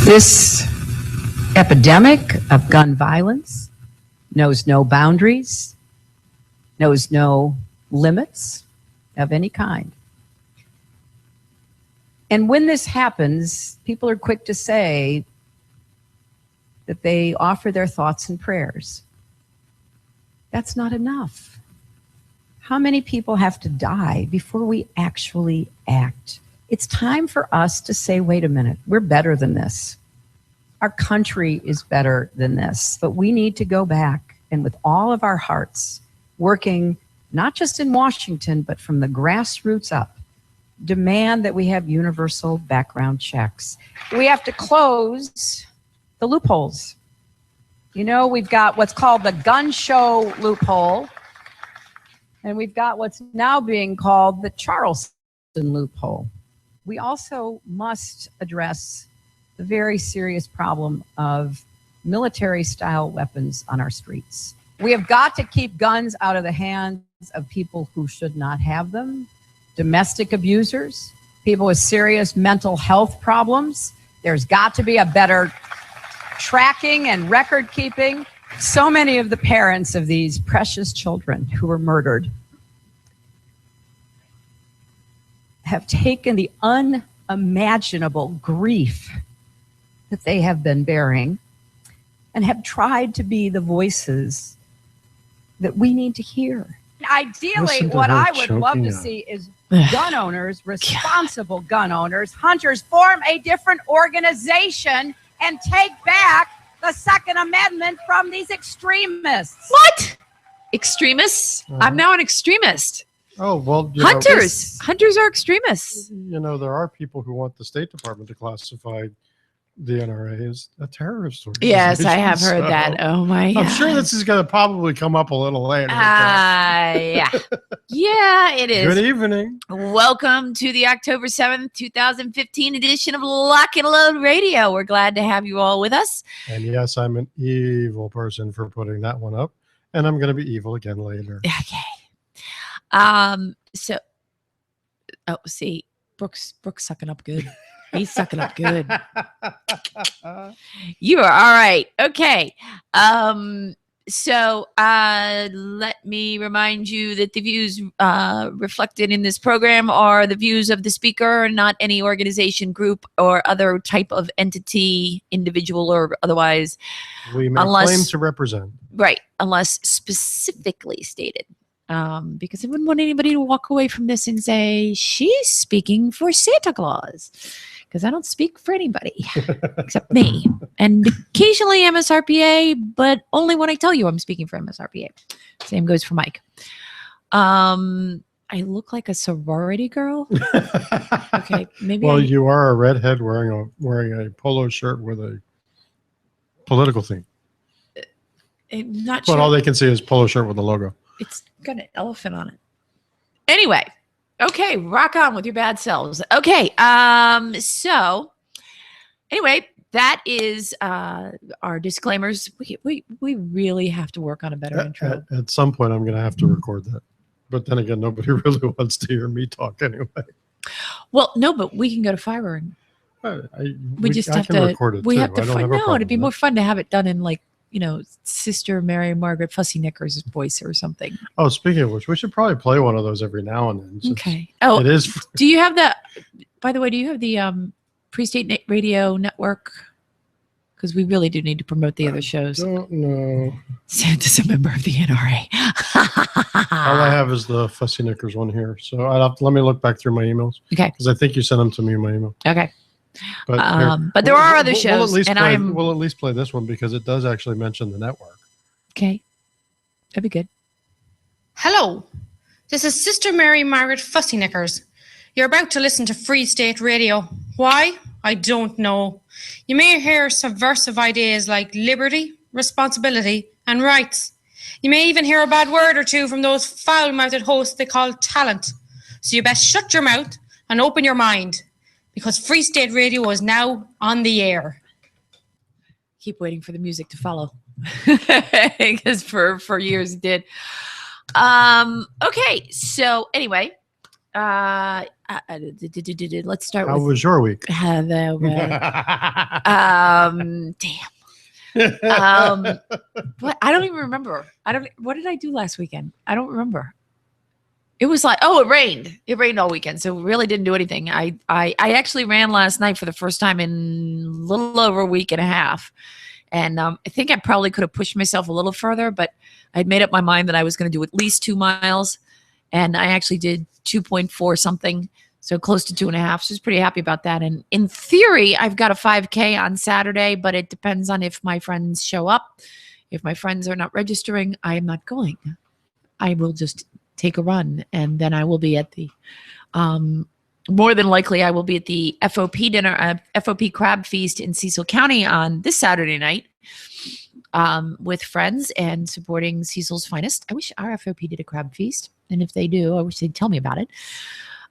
This epidemic of gun violence knows no boundaries, knows no limits of any kind. And when this happens, people are quick to say that they offer their thoughts and prayers. That's not enough. How many people have to die before we actually act? It's time for us to say, wait a minute, we're better than this. Our country is better than this, but we need to go back and with all of our hearts, working not just in Washington, but from the grassroots up, demand that we have universal background checks. We have to close the loopholes. You know, we've got what's called the gun show loophole, and we've got what's now being called the Charleston loophole. We also must address the very serious problem of military-style weapons on our streets. We have got to keep guns out of the hands of people who should not have them, domestic abusers, people with serious mental health problems. There's got to be a better tracking and record keeping. So many of the parents of these precious children who were murdered have taken the unimaginable grief that they have been bearing and have tried to be the voices that we need to hear. Ideally, what I would love to see is gun owners, responsible gun owners, hunters, form a different organization and take back the Second Amendment from these extremists. What? Extremists? I'm now an extremist. Oh, well, hunters. Hunters are extremists. You know, there are people who want the State Department to classify the NRA as a terrorist organization. Yes, I have heard that. Oh, my God. I'm sure this is going to probably come up a little later. Yeah. Yeah, it is. Good evening. Welcome to the October 7th, 2015 edition of Lock and Load Radio. We're glad to have you all with us. And yes, I'm an evil person for putting that one up. And I'm going to be evil again later. Okay. See, Brooks sucking up good. He's sucking up good. You are all right. Okay. So let me remind you that the views reflected in this program are the views of the speaker, not any organization, group, or other type of entity, individual, or otherwise. We may claim to represent. Right. Unless specifically stated. Because I wouldn't want anybody to walk away from this and say, she's speaking for Santa Claus. Because I don't speak for anybody except me. And occasionally MSRPA, but only when I tell you I'm speaking for MSRPA. Same goes for Mike. I look like a sorority girl. Okay, maybe. Well, you are a redhead wearing a polo shirt with a political theme. I'm not sure. But all they can see is polo shirt with a logo. It's got an elephant on it. Anyway, okay, rock on with your bad selves. Okay, so anyway, that is our disclaimers. We really have to work on a better intro. At some point, I'm going to have to record that. But then again, nobody really wants to hear me talk anyway. Well, no, but we can go to Fiverr and we just have to record it. We too. have to find. No, it'd be more fun to have it done in like, you know, Sister Mary Margaret Fussy Knickers' voice or something. Oh, speaking of which, we should probably play one of those every now and then. Okay. Oh, it is. Do you have the? By the way, do you have the Pre-State Radio Network? Because we really do need to promote the other shows. I don't know. Santa's a member of the NRA. All I have is the Fussy Knickers one here. So let me look back through my emails. Okay. Because I think you sent them to me in my email. Okay. But there are other shows, we'll at least play this one because it does actually mention the network. Okay. That'd be good. Hello. This is Sister Mary Margaret Fussy Knickers. You're about to listen to Free State Radio. Why? I don't know. You may hear subversive ideas like liberty, responsibility, and rights. You may even hear a bad word or two from those foul-mouthed hosts they call talent. So you best shut your mouth and open your mind, because Free State Radio is now on the air. Keep waiting for the music to follow. Because for years it did. Okay, so anyway, Let's start How with was your week? Damn. But I don't even remember. What did I do last weekend? I don't remember. It was like, it rained. It rained all weekend, so we really didn't do anything. I actually ran last night for the first time in a little over a week and a half. And I think I probably could have pushed myself a little further, but I'd made up my mind that I was going to do at least 2 miles. And I actually did 2.4 something, so close to 2.5. So I was pretty happy about that. And in theory, I've got a 5K on Saturday, but it depends on if my friends show up. If my friends are not registering, I am not going. I will just take a run, and then I will be at the more than likely, I will be at the FOP dinner, FOP crab feast in Cecil County on this Saturday night with friends and supporting Cecil's finest. I wish our FOP did a crab feast. And if they do, I wish they'd tell me about it.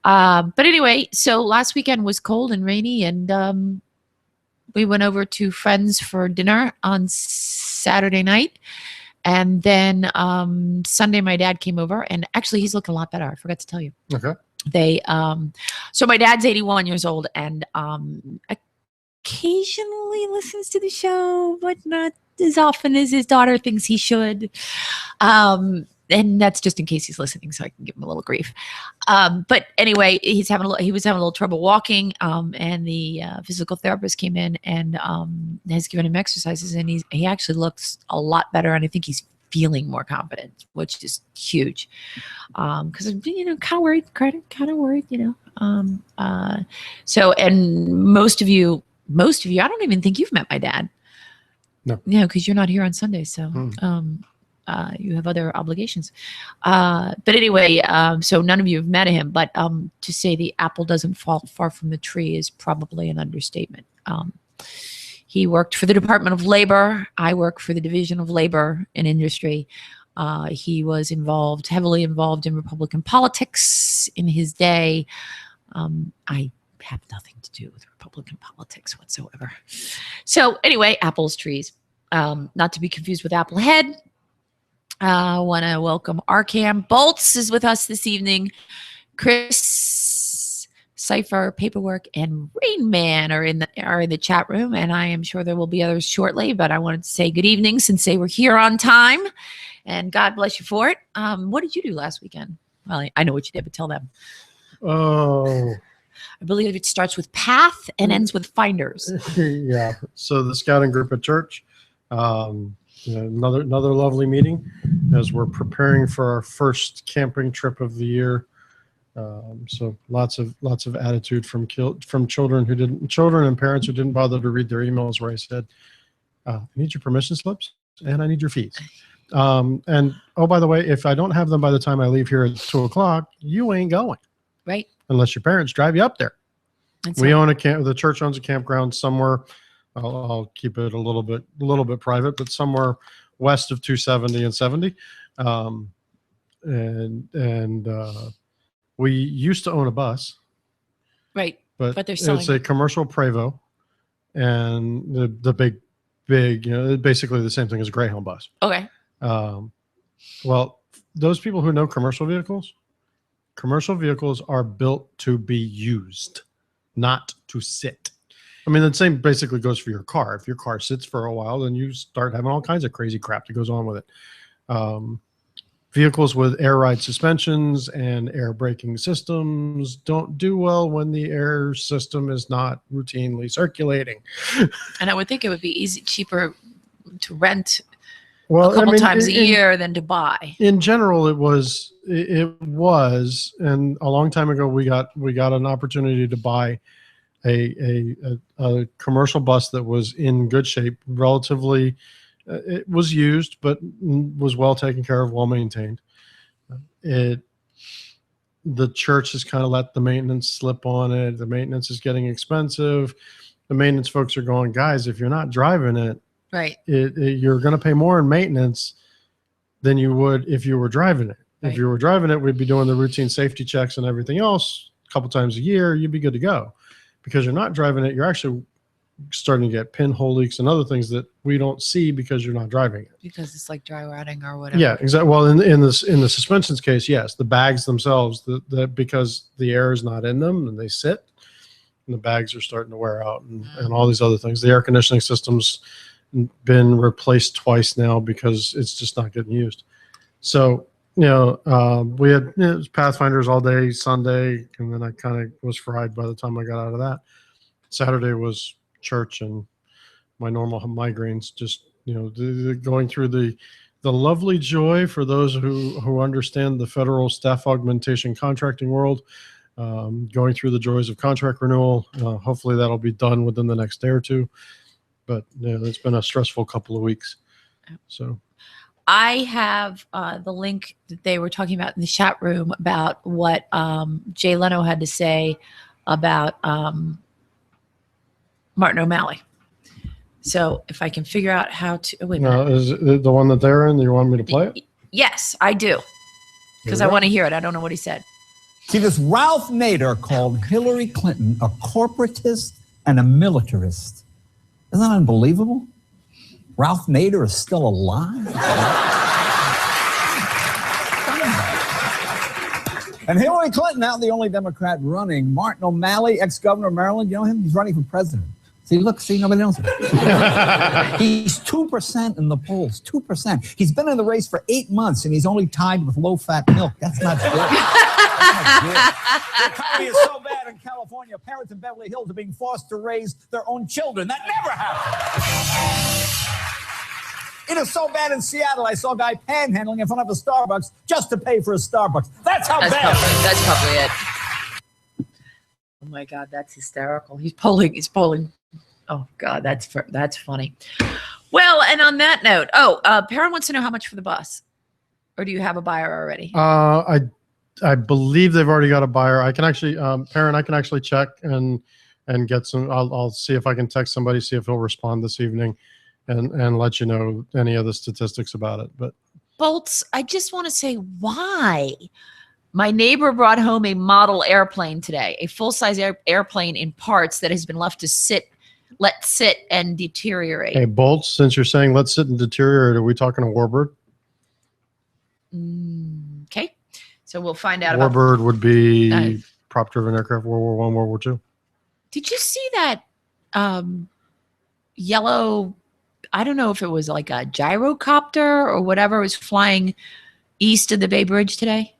But anyway, so last weekend was cold and rainy, and we went over to friends for dinner on Saturday night. And then Sunday, my dad came over, and actually he's looking a lot better. I forgot to tell you. Okay. So my dad's 81 years old, and occasionally listens to the show, but not as often as his daughter thinks he should. And that's just in case he's listening, so I can give him a little grief. But anyway, he was having a little trouble walking, and the physical therapist came in and has given him exercises, and he actually looks a lot better, and I think he's feeling more confident, which is huge. Because kind of worried, So, and most of you, I don't even think you've met my dad. No. Yeah, because you're not here on Sunday, so. You have other obligations. But anyway, so none of you have met him, but to say the apple doesn't fall far from the tree is probably an understatement. He worked for the Department of Labor. I work for the Division of Labor and Industry. He was heavily involved in Republican politics in his day. I have nothing to do with Republican politics whatsoever. So anyway, apples, trees. Not to be confused with Applehead. I want to welcome Arkham Bolts is with us this evening. Chris, Cypher, Paperwork, and Rain Man are in the chat room, and I am sure there will be others shortly. But I wanted to say good evening since they were here on time, and God bless you for it. What did you do last weekend? Well, I know what you did, but tell them. Oh. I believe it starts with Path and ends with Finders. Yeah. So the scouting group at church. Another lovely meeting as we're preparing for our first camping trip of the year. So lots of attitude from children and parents who didn't bother to read their emails where I said, I need your permission slips and I need your fees. And by the way, if I don't have them by the time I leave here at 2:00, you ain't going. Right. Unless your parents drive you up there. That's We right. own the church owns a campground somewhere. I'll keep it a little bit private, but somewhere west of 270 and 70. We used to own a bus. Right. But they're it's selling a commercial Prevost, and the big, basically the same thing as a Greyhound bus. Okay. Well, those people who know commercial vehicles are built to be used, not to sit. I mean, the same basically goes for your car. If your car sits for a while, then you start having all kinds of crazy crap that goes on with it. Vehicles with air ride suspensions and air braking systems don't do well when the air system is not routinely circulating. And I would think it would be cheaper to rent Well, a couple times a year than to buy. In general, it was, and a long time ago we got an opportunity to buy a commercial bus that was in good shape, relatively. It was used, but was well taken care of, well maintained. The church has kind of let the maintenance slip on it. The maintenance is getting expensive. The maintenance folks are going, guys, if you're not driving it, Right. You're going to pay more in maintenance than you would if you were driving it. Right. If you were driving it, we'd be doing the routine safety checks and everything else a couple times a year. You'd be good to go. Because you're not driving it, you're actually starting to get pinhole leaks and other things that we don't see because you're not driving it. Because it's like dry rotting or whatever. Yeah, exactly. Well, in the suspensions case, yes, the bags themselves, because the air is not in them and they sit, and the bags are starting to wear out and all these other things. The air conditioning system's been replaced twice now because it's just not getting used. So, we had it was Pathfinders all day Sunday, and then I kind of was fried by the time I got out of that. Saturday was church and my normal migraines. Just going through the lovely joy for those who understand the federal staff augmentation contracting world. Going through the joys of contract renewal. Hopefully that'll be done within the next day or two. But it's been a stressful couple of weeks. So. I have the link that they were talking about in the chat room about what Jay Leno had to say about Martin O'Malley. So if I can figure out how to, wait a minute. Is it the one that they're in? Do you want me to play it? Yes, I do. Because I want to hear it. I don't know what he said. See, this Ralph Nader called Hillary Clinton a corporatist and a militarist. Isn't that unbelievable? Ralph Nader is still alive? And Hillary Clinton, now the only Democrat running. Martin O'Malley, ex-governor of Maryland, you know him? He's running for president. See, nobody knows him. He's 2% in the polls, 2%. He's been in the race for 8 months, and he's only tied with low-fat milk. That's not good. That's not good. The economy is so bad in California, parents in Beverly Hills are being forced to raise their own children. That never happened. It is so bad in Seattle, I saw a guy panhandling in front of a Starbucks just to pay for a Starbucks. That's how bad. That's probably it. Oh my God, that's hysterical. He's polling. Oh God, that's funny. Well, and on that note, Perrin wants to know how much for the bus, or do you have a buyer already? I believe they've already got a buyer. I can actually, Perrin, I can actually check and get some. I'll see if I can text somebody, see if he'll respond this evening, and let you know any of the statistics about it. But Bolts, I just want to say why. My neighbor brought home a model airplane today, a full-size airplane in parts that has been left to let sit and deteriorate. Hey, Bolts, since you're saying let's sit and deteriorate, are we talking a Warbird? Okay. So we'll find out Warbird would be prop-driven aircraft, World War I, World War II. Did you see that yellow, I don't know if it was like a gyrocopter or whatever, was flying east of the Bay Bridge today?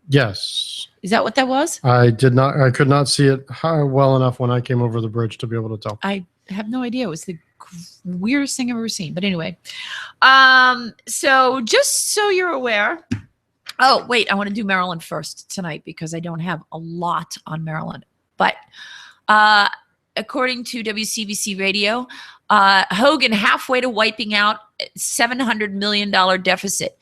Yes. Is that what that was? I could not see it well enough when I came over the bridge to be able to tell. I have no idea. It was the weirdest thing I've ever seen. But anyway, so just so you're aware. Oh, wait, I want to do Maryland first tonight because I don't have a lot on Maryland. But according to WCBC Radio, Hogan halfway to wiping out $700 million deficit.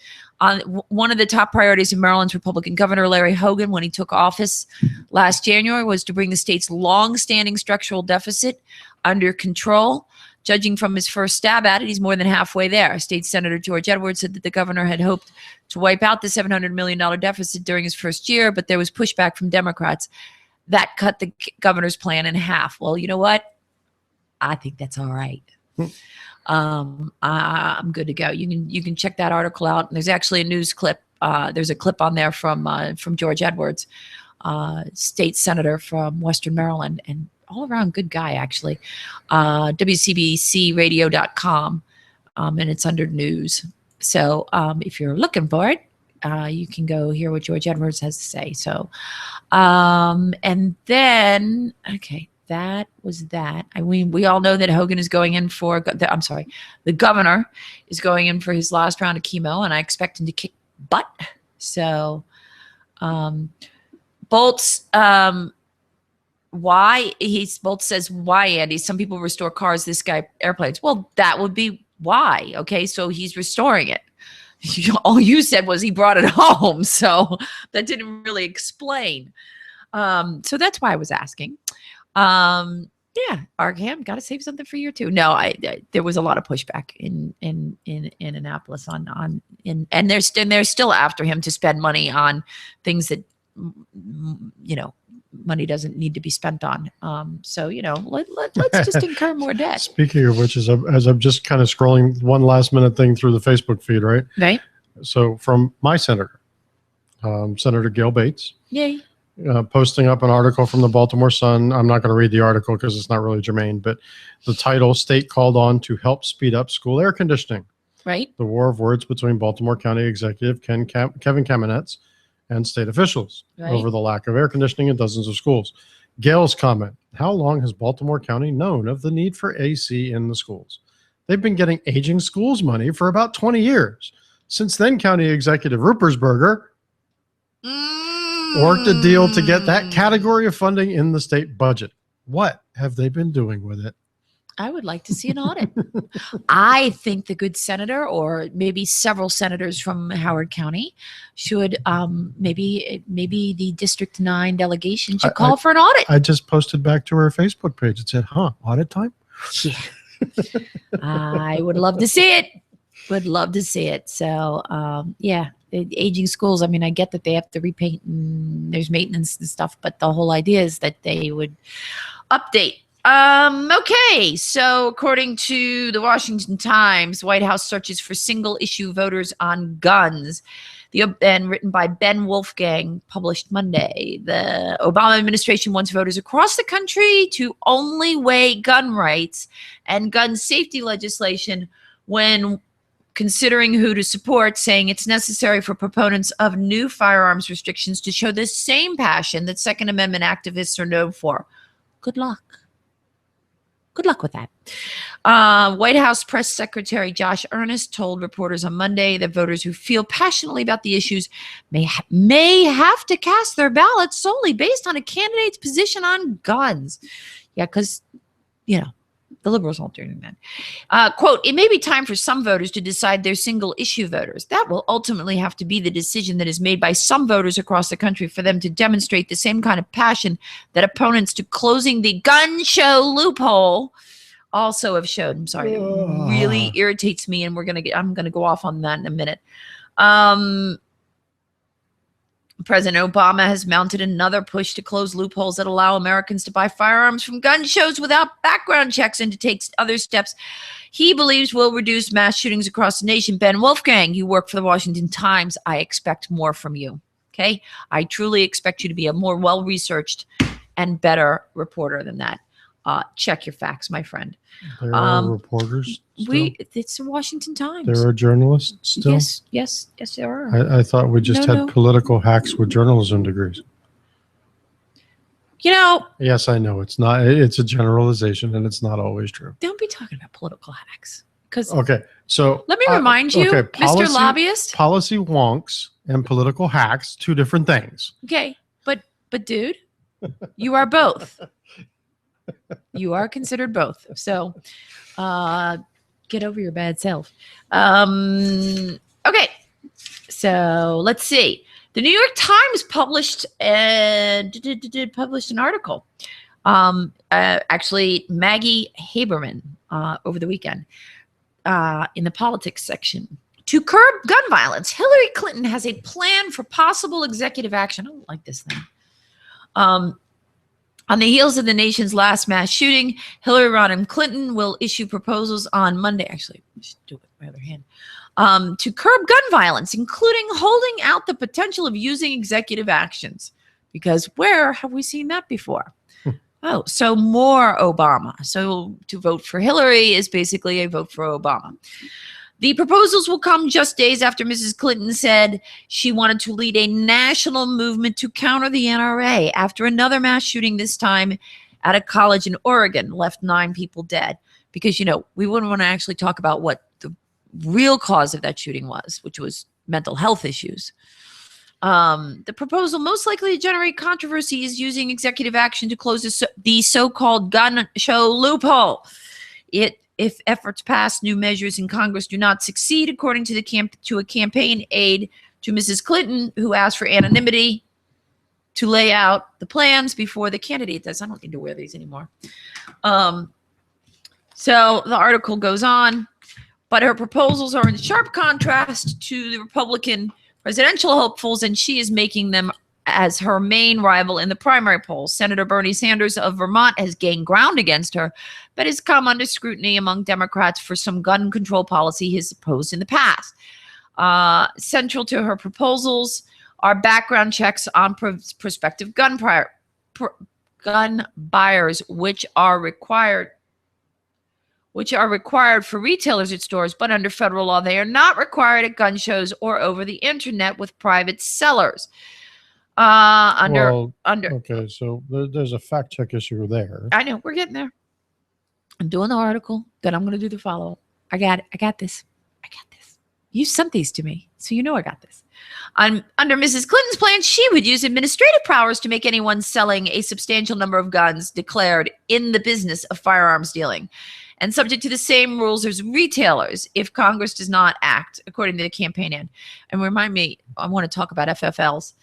One of the top priorities of Maryland's Republican Governor Larry Hogan when he took office last January was to bring the state's long-standing structural deficit under control. Judging from his first stab at it, he's more than halfway there. State Senator George Edwards said that the governor had hoped to wipe out the $700 million deficit during his first year, but there was pushback from Democrats. That cut the governor's plan in half. Well, you know what? I think that's all right. I'm good to go. You can check that article out. And there's actually a news clip. There's a clip on there from George Edwards, state senator from Western Maryland, and all around good guy actually. WCBCradio.com, and it's under news. So if you're looking for it, you can go hear what George Edwards has to say. So, and then okay. That was that. I mean, we all know that Hogan is going in for, the governor is going in for his last round of chemo, and I expect him to kick butt. So, Bolts, Bolts says, why, Andy? Some people restore cars, this guy airplanes. Well, that would be why. Okay, so he's restoring it. All you said was he brought it home, so that didn't really explain. So that's why I was asking. Yeah, Arkham, got to save something for year two. No, there was a lot of pushback in Annapolis and they're still after him to spend money on things that money doesn't need to be spent on. So, let's just incur more debt. Speaking of which, as I'm just kind of scrolling one last minute thing through the Facebook feed, right? Right? So from my senator, Senator Gail Bates, Yay. posting up an article from the Baltimore Sun. I'm not going to read the article because it's not really germane, but the title, State Called On to Help Speed Up School Air Conditioning. Right? The war of words between Baltimore County Executive Kevin Kamenetz and state officials over the lack of air conditioning in dozens of schools. Gail's comment, how long has Baltimore County known of the need for AC in the schools? They've been getting aging schools money for about 20 years. Since then, County Executive Ruppersberger worked a deal to get that category of funding in the state budget. What have they been doing with it? I would like to see an audit. I think the good senator, or maybe several senators from Howard County, should maybe the District 9 delegation should call for an audit. I just posted back to her Facebook page. It said, audit time? Yeah. I would love to see it. Would love to see it. So, aging schools, I mean, I get that they have to repaint and there's maintenance and stuff, but the whole idea is that they would update. Okay, so according to the Washington Times, White House searches for single-issue voters on guns. And written by Ben Wolfgang, published Monday. The Obama administration wants voters across the country to only weigh gun rights and gun safety legislation when considering who to support, saying it's necessary for proponents of new firearms restrictions to show the same passion that Second Amendment activists are known for. Good luck. Good luck with that. White House Press Secretary Josh Earnest told reporters on Monday that voters who feel passionately about the issues may have to cast their ballots solely based on a candidate's position on guns. Yeah, because, the liberals aren't doing that. Quote, it may be time for some voters to decide they're single issue voters. That will ultimately have to be the decision that is made by some voters across the country for them to demonstrate the same kind of passion that opponents to closing the gun show loophole also have showed. I'm sorry. It really irritates me, and I'm going to go off on that in a minute. President Obama has mounted another push to close loopholes that allow Americans to buy firearms from gun shows without background checks and to take other steps he believes will reduce mass shootings across the nation. Ben Wolfgang, you work for the Washington Times. I expect more from you. Okay? I truly expect you to be a more well-researched and better reporter than that. Check your facts, my friend. There are reporters still? It's the Washington Times. There are journalists still? Yes, there are. I thought we just had political hacks with journalism degrees. Yes, I know. It's not. It's a generalization, and it's not always true. Don't be talking about political hacks. Okay, so let me remind you, Mr. Lobbyist. Policy wonks and political hacks, two different things. Okay, but dude, you are both. You are considered both. So get over your bad self. Okay. So let's see. The New York Times published an article. Actually, Maggie Haberman over the weekend in the politics section. To curb gun violence, Hillary Clinton has a plan for possible executive action. I don't like this thing. On the heels of the nation's last mass shooting, Hillary Rodham Clinton will issue proposals on Monday. Actually, I should do it with my other hand. To curb gun violence, including holding out the potential of using executive actions. Because where have we seen that before? Oh, so more Obama. So to vote for Hillary is basically a vote for Obama. The proposals will come just days after Mrs. Clinton said she wanted to lead a national movement to counter the NRA after another mass shooting, this time at a college in Oregon, left 9 people dead. Because, we wouldn't want to actually talk about what the real cause of that shooting was, which was mental health issues. The proposal most likely to generate controversy is using executive action to close the so-called gun show loophole. If efforts pass, new measures in Congress do not succeed, according to a campaign aide to Mrs. Clinton, who asked for anonymity to lay out the plans before the candidate does. I don't need to wear these anymore. So the article goes on, but her proposals are in sharp contrast to the Republican presidential hopefuls, and she is making them as her main rival in the primary polls. Senator Bernie Sanders of Vermont has gained ground against her, but has come under scrutiny among Democrats for some gun control policy he has opposed in the past. Central to her proposals are background checks on prospective gun buyers, which are required for retailers at stores, but under federal law, they are not required at gun shows or over the internet with private sellers. Okay, so there's a fact check issue there. I know, we're getting there. I'm doing the article, then I'm going to do the follow-up. I got it. I got this. You sent these to me, so you know I got this. Under Mrs. Clinton's plan, she would use administrative powers to make anyone selling a substantial number of guns declared in the business of firearms dealing, and subject to the same rules as retailers if Congress does not act according to the campaign ad. And remind me, I want to talk about FFLs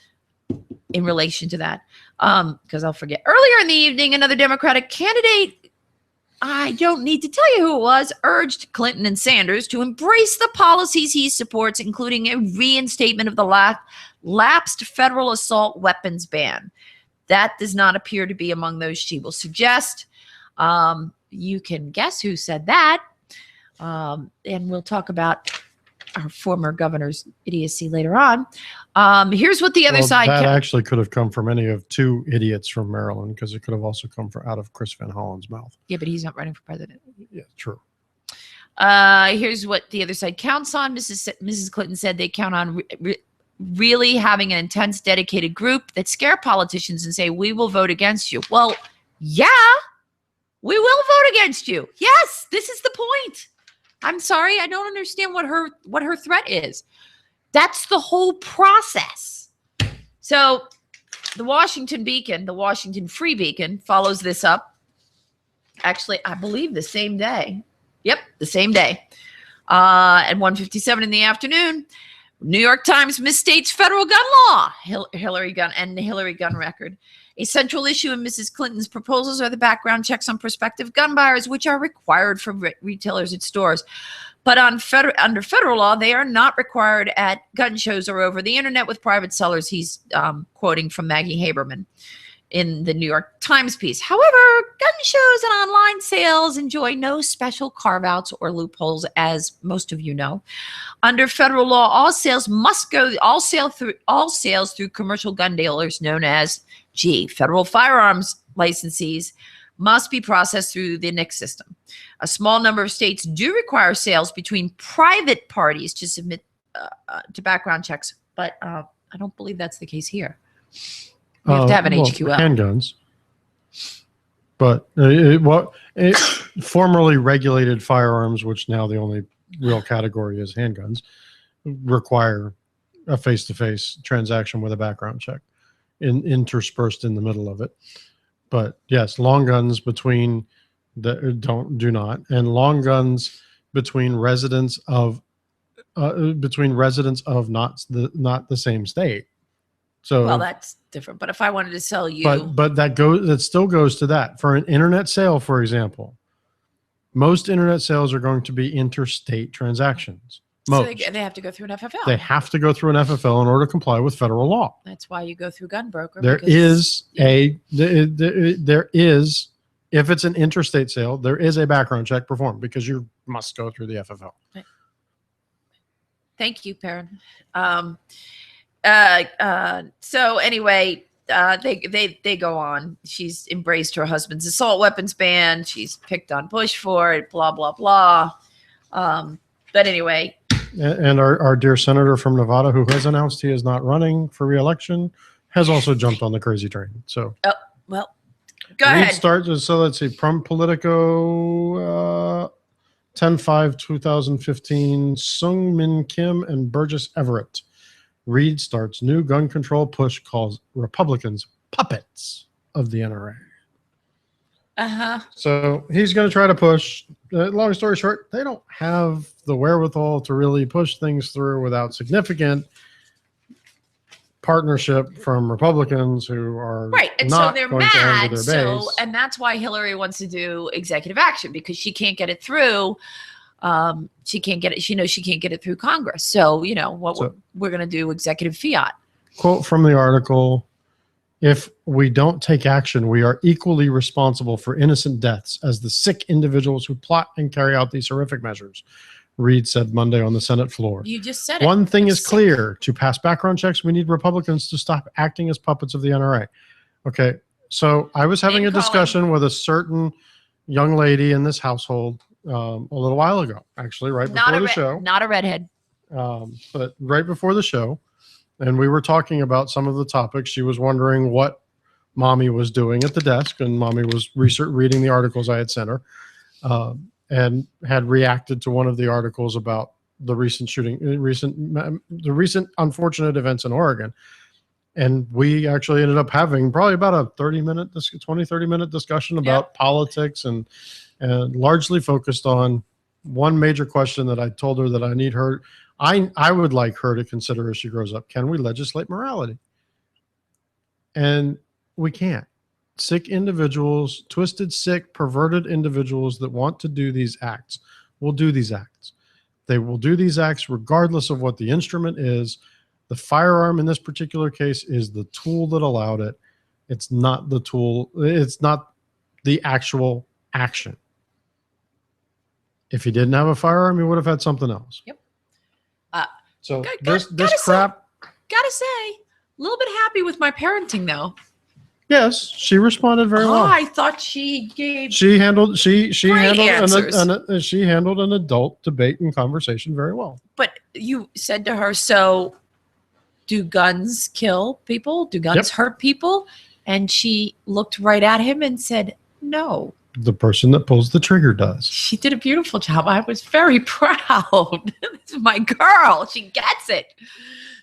in relation to that, because I'll forget. Earlier in the evening, another Democratic candidate, I don't need to tell you who it was, urged Clinton and Sanders to embrace the policies he supports, including a reinstatement of the lapsed federal assault weapons ban. That does not appear to be among those she will suggest. You can guess who said that. And we'll talk about our former governor's idiocy later on. Here's what the other side. That actually could have come from any of two idiots from Maryland, because it could have also come out of Chris Van Hollen's mouth. Yeah, but he's not running for president. Yeah, true. Here's what the other side counts on. Mrs. Clinton said they count on really having an intense, dedicated group that scare politicians and say, we will vote against you. Well, yeah, we will vote against you. Yes, this is the point. I'm sorry, I don't understand what her threat is. That's the whole process. So the Washington Beacon, the Washington Free Beacon, follows this up. Actually, I believe the same day. Yep, the same day. At 1:57 in the afternoon, New York Times misstates federal gun law, Hillary gun record. A central issue in Mrs. Clinton's proposals are the background checks on prospective gun buyers, which are required for retailers at stores. But under federal law, they are not required at gun shows or over the internet with private sellers. He's quoting from Maggie Haberman in the New York Times piece. However, gun shows and online sales enjoy no special carve-outs or loopholes, as most of you know. Under federal law, all sales through commercial gun dealers, known as federal firearms licensees, must be processed through the NICS system. A small number of states do require sales between private parties to submit to background checks, but I don't believe that's the case here. You have to have an HQL. Handguns. But formerly regulated firearms, which now the only real category is handguns, require a face-to-face transaction with a background check interspersed in the middle of it. But yes, long guns do not, and long guns between residents of not the same state. So well, that's different. But if I wanted to sell you, but that still goes to that. For an internet sale, for example, most internet sales are going to be interstate transactions. So they have to go through an FFL. They have to go through an FFL in order to comply with federal law. That's why you go through gun broker. There is, if it's an interstate sale, there is a background check performed because you must go through the FFL. Right. Thank you, Perrin. So anyway, they go on. She's embraced her husband's assault weapons ban. She's picked on Bush for it, blah, blah, blah. But anyway. And our dear senator from Nevada, who has announced he is not running for re-election, has also jumped on the crazy train. So, oh, well, go ahead. So let's see. From Politico, 10/5/2015, Sung Min Kim and Burgess Everett. Reid starts new gun control push, calls Republicans puppets of the NRA. So he's going to try to push. Long story short, they don't have the wherewithal to really push things through without significant partnership from Republicans who are right, and not so they're going to mad. anger their So, base. and that's why Hillary wants to do executive action, because she can't get it through. She can't get it. She knows she can't get it through Congress. So we're going to do executive fiat. Quote from the article: If we don't take action, we are equally responsible for innocent deaths as the sick individuals who plot and carry out these horrific measures, Reid said Monday on the Senate floor. You just said it. One thing They're is sick. clear. To pass background checks, we need Republicans to stop acting as puppets of the NRA. Okay, so I was having Name a calling. discussion with a certain young lady in this household a little while ago, actually, right before the show. Not a redhead. But right before the show, and we were talking about some of the topics. She was wondering what Mommy was doing at the desk, and Mommy was reading the articles I had sent her, and had reacted to one of the articles about the recent unfortunate events in Oregon. And we actually ended up having probably about a 30 minute discussion about politics and largely focused on one major question that I told her that I would like her to consider as she grows up. Can we legislate morality? And we can't. Sick individuals, twisted, sick, perverted individuals that want to do these acts will do these acts. They will do these acts regardless of what the instrument is. The firearm in this particular case is the tool that allowed it. It's not the tool. It's not the actual action. If he didn't have a firearm, he would have had something else. Yep. So gotta this crap. Gotta say, a little bit happy with my parenting though. Yes, she responded very well. I thought she gave. She handled answers. She handled an adult debate and conversation very well. But you said to her, so do guns kill people? Do guns hurt people? And she looked right at him and said, no. The person that pulls the trigger does. She did a beautiful job. I was very proud. This is my girl. She gets it.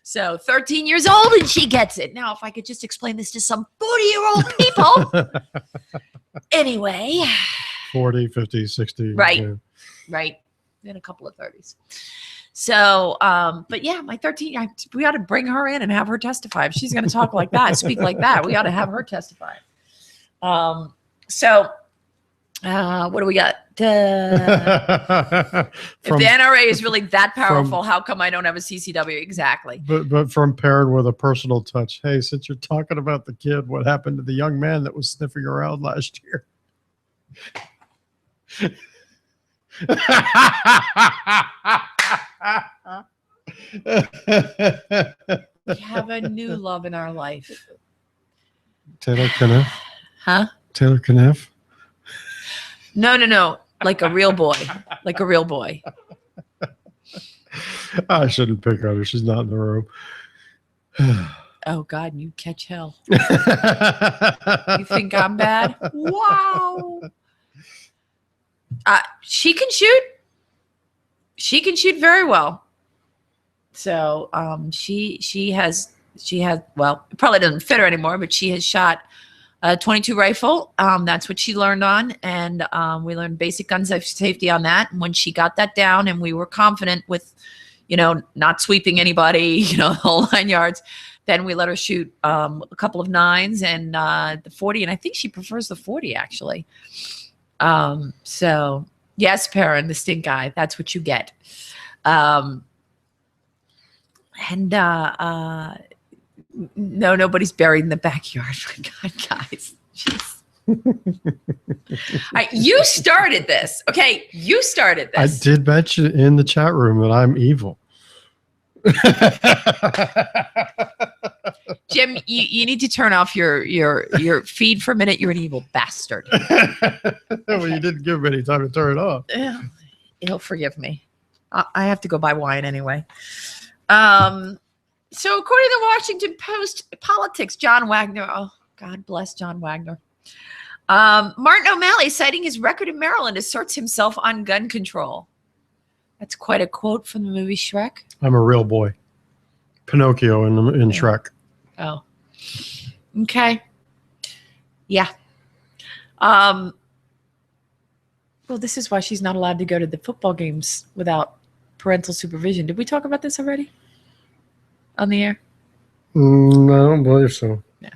So 13 years old and she gets it. Now, if I could just explain this to some 40-year-old people. Anyway. 40, 50, 60. Right. Yeah. Right. In a couple of 30s. So, but yeah, my 13, we ought to bring her in and have her testify. If she's going to talk like that, speak like that, we ought to have her testify. What do we got? If the NRA is really that powerful, how come I don't have a CCW? Exactly. But from Perrin with a personal touch. Hey, since you're talking about the kid, what happened to the young man that was sniffing around last year? We have a new love in our life. Taylor Kniff? Huh? Taylor Kniff? No. Like a real boy. Like a real boy. I shouldn't pick on her. She's not in the room. Oh, God, you catch hell. You think I'm bad? Wow. She can shoot. She can shoot very well. So she has, well, it probably doesn't fit her anymore, but she has shot a .22 rifle. That's what she learned on. And we learned basic gun safety on that. And when she got that down and we were confident with, not sweeping anybody, the whole 9 yards, then we let her shoot a couple of 9s and the 40. And I think she prefers the 40 actually. So yes, Perrin, the stink eye, that's what you get. No, nobody's buried in the backyard. My God, guys. Jeez. You started this. Okay, you started this. I did mention in the chat room that I'm evil. Jim, you need to turn off your feed for a minute. You're an evil bastard. Well, you didn't give him any time to turn it off. He'll forgive me. I have to go buy wine anyway. So according to the Washington Post politics, John Wagner, oh, God bless John Wagner. Martin O'Malley, citing his record in Maryland, asserts himself on gun control. That's quite a quote from the movie Shrek. I'm a real boy. Pinocchio in Shrek. Oh. Okay. Yeah. Well, this is why she's not allowed to go to the football games without parental supervision. Did we talk about this already? On the air? No, I don't believe so. Yeah.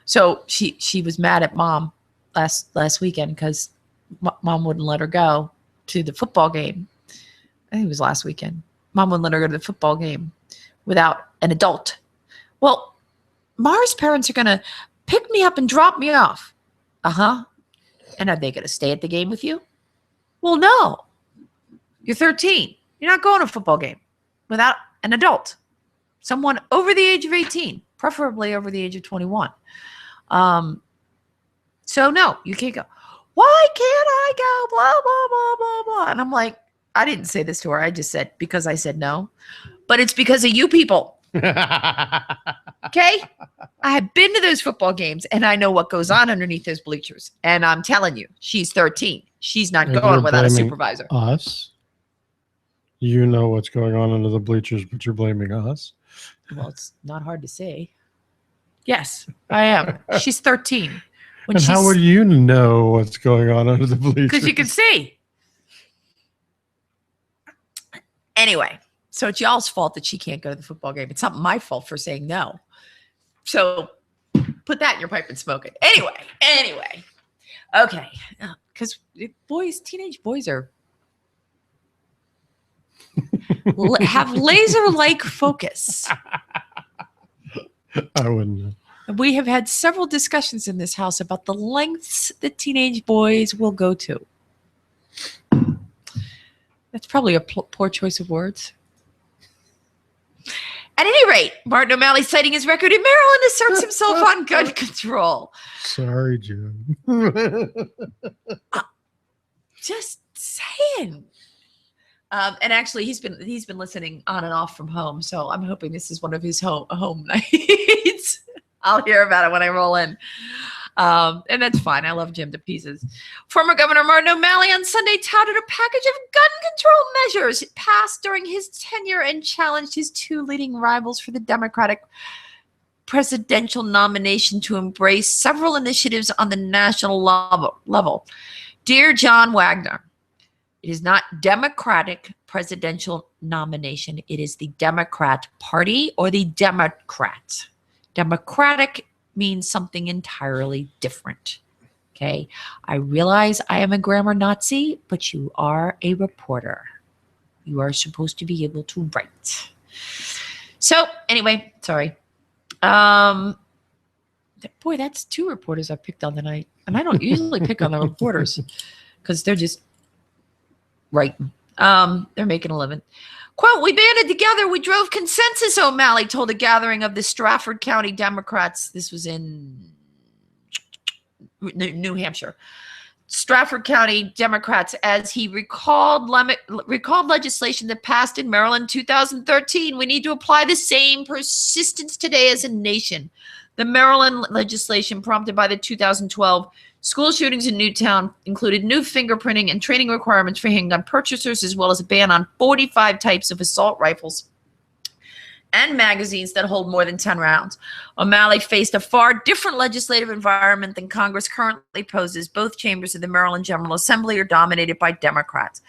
So she was mad at mom last weekend because mom wouldn't let her go to the football game. I think it was last weekend. Mom wouldn't let her go to the football game without an adult. Well, Mara's parents are going to pick me up and drop me off. Uh-huh. And are they going to stay at the game with you? Well, no. You're 13. You're not going to a football game without an adult, someone over the age of 18, preferably over the age of 21. So no, you can't go. Why can't I go? Blah, blah, blah, blah, blah. And I'm like, I didn't say this to her. I just said, because I said no, but it's because of you people. Okay. I have been to those football games and I know what goes on underneath those bleachers. And I'm telling you, she's 13. She's not If going you're without a blaming supervisor. Us, you know what's going on under the bleachers, but you're blaming us. Well, it's not hard to say. Yes, I am. She's 13. When And how would you know what's going on under the bleachers? Because you can see. Anyway, so it's y'all's fault that she can't go to the football game. It's not my fault for saying no. So put that in your pipe and smoke it. Anyway. Okay. Because teenage boys are have laser-like focus. I wouldn't know. We have had several discussions in this house about the lengths that teenage boys will go to. That's probably a poor choice of words. At any rate, Martin O'Malley, citing his record in Maryland, asserts himself on gun control. Sorry, Jim. Just saying. And actually, he's been listening on and off from home, so I'm hoping this is one of his home nights. I'll hear about it when I roll in. And that's fine. I love Jim to pieces. Former Governor Martin O'Malley on Sunday touted a package of gun control measures passed during his tenure and challenged his two leading rivals for the Democratic presidential nomination to embrace several initiatives on the national level. Dear John Wagner, it is not Democratic presidential nomination. It is the Democrat Party or the Democrat. Democratic means something entirely different. Okay. I realize I am a grammar Nazi, but you are a reporter. You are supposed to be able to write. So anyway, sorry. Boy, that's two reporters I picked on tonight. And I don't usually pick on the reporters because they're just writing. They're making a living. Quote, we banded together. We drove consensus, O'Malley told a gathering of the Stratford County Democrats. This was in New Hampshire. Stratford County Democrats as he recalled legislation that passed in Maryland in 2013. We need to apply the same persistence today as a nation. The Maryland legislation prompted by the 2012 school shootings in Newtown included new fingerprinting and training requirements for handgun purchasers, as well as a ban on 45 types of assault rifles and magazines that hold more than 10 rounds. O'Malley faced a far different legislative environment than Congress currently poses. Both chambers of the Maryland General Assembly are dominated by Democrats.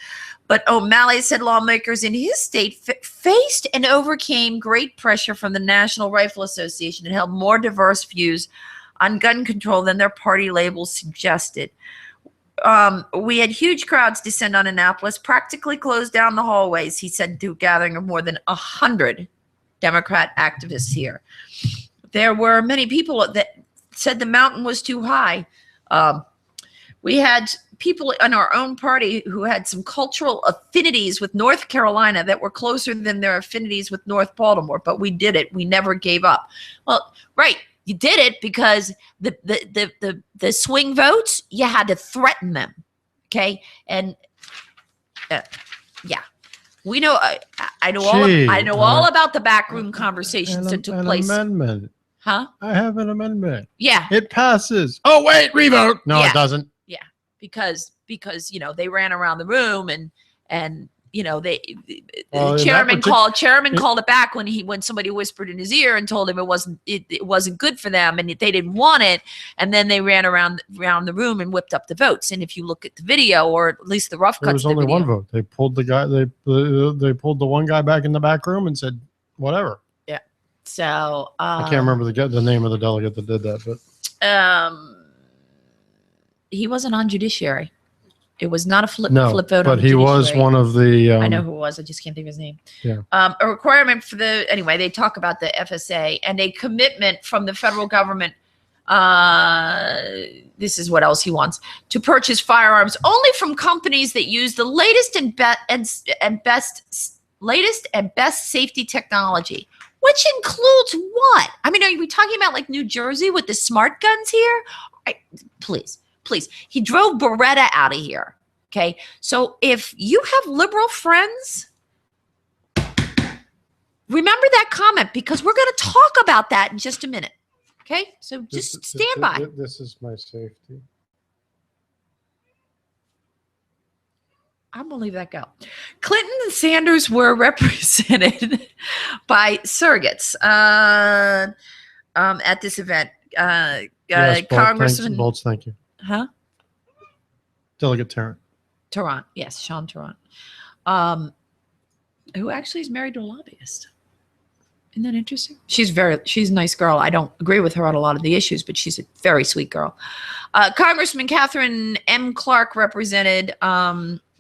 But O'Malley said lawmakers in his state faced and overcame great pressure from the National Rifle Association and held more diverse views on gun control than their party labels suggested. We had huge crowds descend on Annapolis, practically closed down the hallways, he said to a gathering of more than 100 Democrat activists here. There were many people that said the mountain was too high. We had people in our own party who had some cultural affinities with North Carolina that were closer than their affinities with North Baltimore, but we did it. We never gave up. Well, right. You did it because the swing votes, you had to threaten them. Okay. And yeah, we know, I know all about the backroom conversations that took place. Amendment. Huh? I have an amendment. Yeah. It passes. Oh, wait, revote. No, Yeah. it doesn't. Yeah. Because, they ran around the room and the chairman called it back when somebody whispered in his ear and told him it wasn't good for them and they didn't want it. And then they ran around the room and whipped up the votes. And if you look at the video, or at least the rough cuts, There was only one vote. They pulled the guy. They pulled the one guy back in the back room and said, whatever. Yeah. So I can't remember the name of the delegate that did that, but he wasn't on judiciary. It was not a flip No, vote. on but the he was judiciary. one of the. I know who it was. I just can't think of his name. Yeah. A requirement for anyway, they talk about the FSA and a commitment from the federal government. This is what else he wants: to purchase firearms only from companies that use the latest and best safety technology, which includes what? I mean, are we talking about like New Jersey with the smart guns here? Please. He drove Beretta out of here. Okay. So if you have liberal friends, remember that comment, because we're going to talk about that in just a minute. Okay. So just stand by. This is my safety. I'm going to leave that go. Clinton and Sanders were represented by surrogates at this event. Yes, Congressman Bolts, thank you. Huh? Delegate Tarrant. Tarrant. Yes, Sean Tarrant. Who actually is married to a lobbyist. Isn't that interesting? She's a nice girl. I don't agree with her on a lot of the issues, but she's a very sweet girl. Congressman Catherine M. Clark represented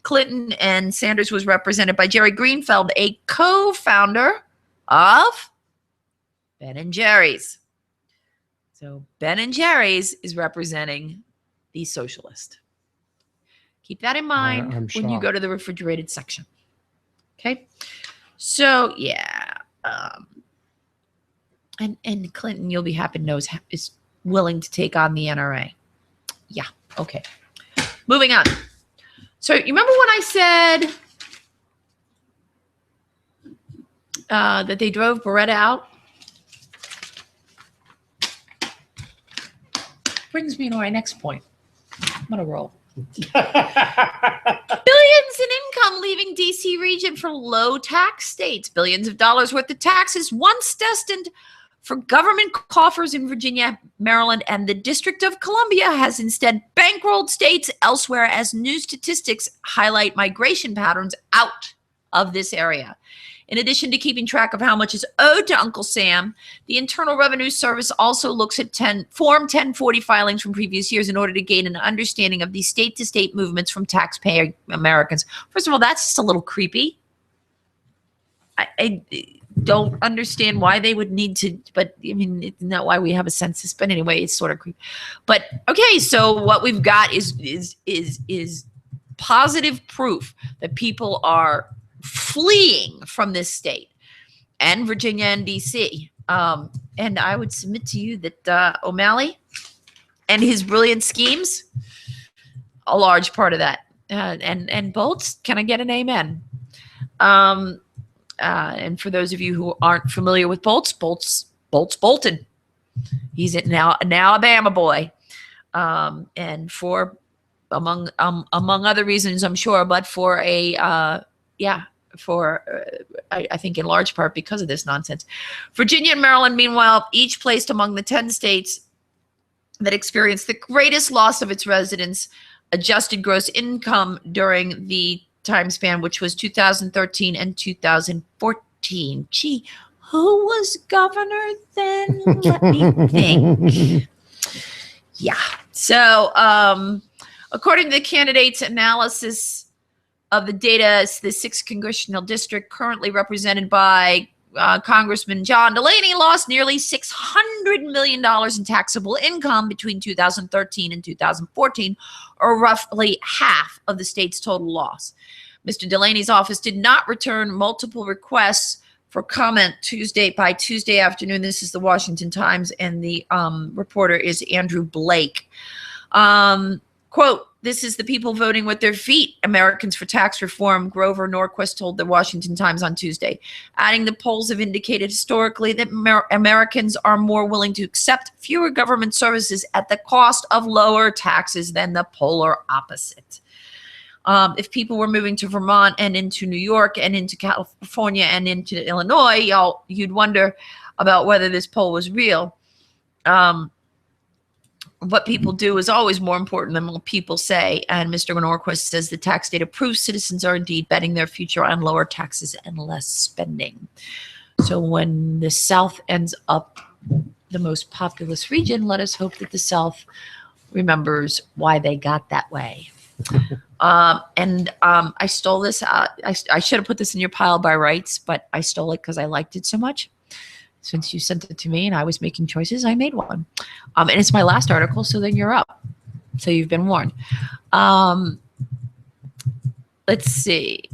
Clinton, and Sanders was represented by Jerry Greenfeld, a co-founder of Ben & Jerry's. So Ben & Jerry's is representing the socialist. Keep that in mind I'm when you shocked. go to the refrigerated section. Okay. So yeah. And Clinton, you'll be happy to know, is willing to take on the NRA. Yeah. Okay. Moving on. So you remember when I said that they drove Beretta out? Brings me to my next point. I'm on a roll. Billions in income leaving DC region for low tax states. Billions of dollars worth of taxes once destined for government coffers in Virginia, Maryland, and the District of Columbia has instead bankrolled states elsewhere as new statistics highlight migration patterns out of this area. In addition to keeping track of how much is owed to Uncle Sam, the Internal Revenue Service also looks at Form 1040 filings from previous years in order to gain an understanding of the state-to-state movements from taxpayer Americans. First of all, that's just a little creepy. I don't understand why they would need to, but I mean, it's not why we have a census. But anyway, it's sort of creepy. But okay, so what we've got is positive proof that people are fleeing from this state and Virginia and DC. And I would submit to you that O'Malley and his brilliant schemes, a large part of that. And Bolts, can I get an amen? And for those of you who aren't familiar with Bolts bolted. He's now an Alabama boy. And for among other reasons, I'm sure, but for I think in large part because of this nonsense. Virginia and Maryland, meanwhile, each placed among the 10 states that experienced the greatest loss of its residents' adjusted gross income during the time span, which was 2013 and 2014. Gee, who was governor then? Let me think. Yeah. So, according to the candidates' analysis of the data, the 6th congressional district, currently represented by Congressman John Delaney, lost nearly $600 million in taxable income between 2013 and 2014, or roughly half of the state's total loss. Mr. Delaney's office did not return multiple requests for comment by Tuesday afternoon. This is the Washington Times, and the reporter is Andrew Blake. Quote, "This is the people voting with their feet, Americans for Tax Reform," Grover Norquist told the Washington Times on Tuesday, adding the polls have indicated historically that Americans are more willing to accept fewer government services at the cost of lower taxes than the polar opposite. If people were moving to Vermont and into New York and into California and into Illinois, you'd wonder about whether this poll was real. What people do is always more important than what people say. And Mr. Norquist says the tax data proves citizens are indeed betting their future on lower taxes and less spending. So when the South ends up the most populous region, let us hope that the South remembers why they got that way. I stole this. I should have put this in your pile by rights, but I stole it because I liked it so much. Since you sent it to me and I was making choices, I made one. And it's my last article, so then you're up. So you've been warned. Let's see.